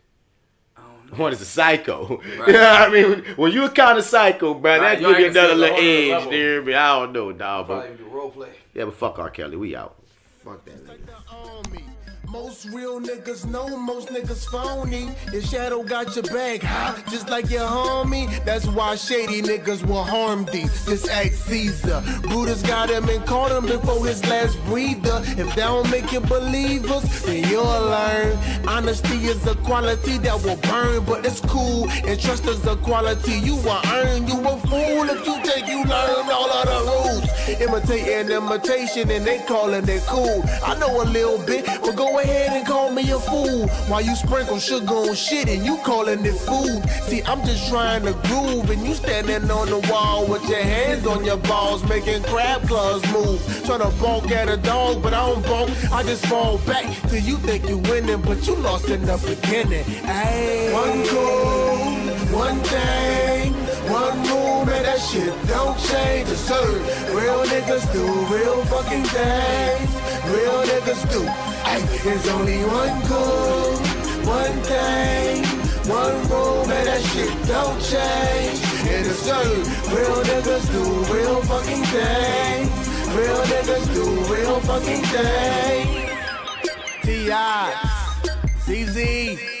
I don't know. One is a psycho. Right. You know what I mean? When you a kind of psycho, bro, Right, that give you another little age, edge, dude. I don't know, dog. Probably do role play. Yeah, but fuck R. Kelly. We out. Fuck that nigga. Most real niggas know most niggas phony. Your shadow got your back, huh? Just like your homie. That's why shady niggas will harm thee. Just act Caesar. Brutus got him and caught him before his last breather. If that don't make you believe us, then you'll learn. Honesty is a quality that will burn, but it's cool. And trust is a quality you will earn. You a fool if you think you learn all of the rules. Imitating imitation and they calling it cool. I know a little bit, but go ahead and call me a fool. While you sprinkle sugar on shit and you calling it food. See, I'm just trying to groove and you standing on the wall with your hands on your balls, making crab claws move. Trying to bonk at a dog, but I don't bonk. I just fall back till you think you winning, but you lost in the beginning. Ay. One goal, one thing, one move, and that shit don't change. It's real niggas do real fucking things. Real niggas do. Ay, there's only one goal, one thing, one room, and that shit don't change. And it's real niggas do real fucking things. Real niggas do real fucking things. T.I. CZ.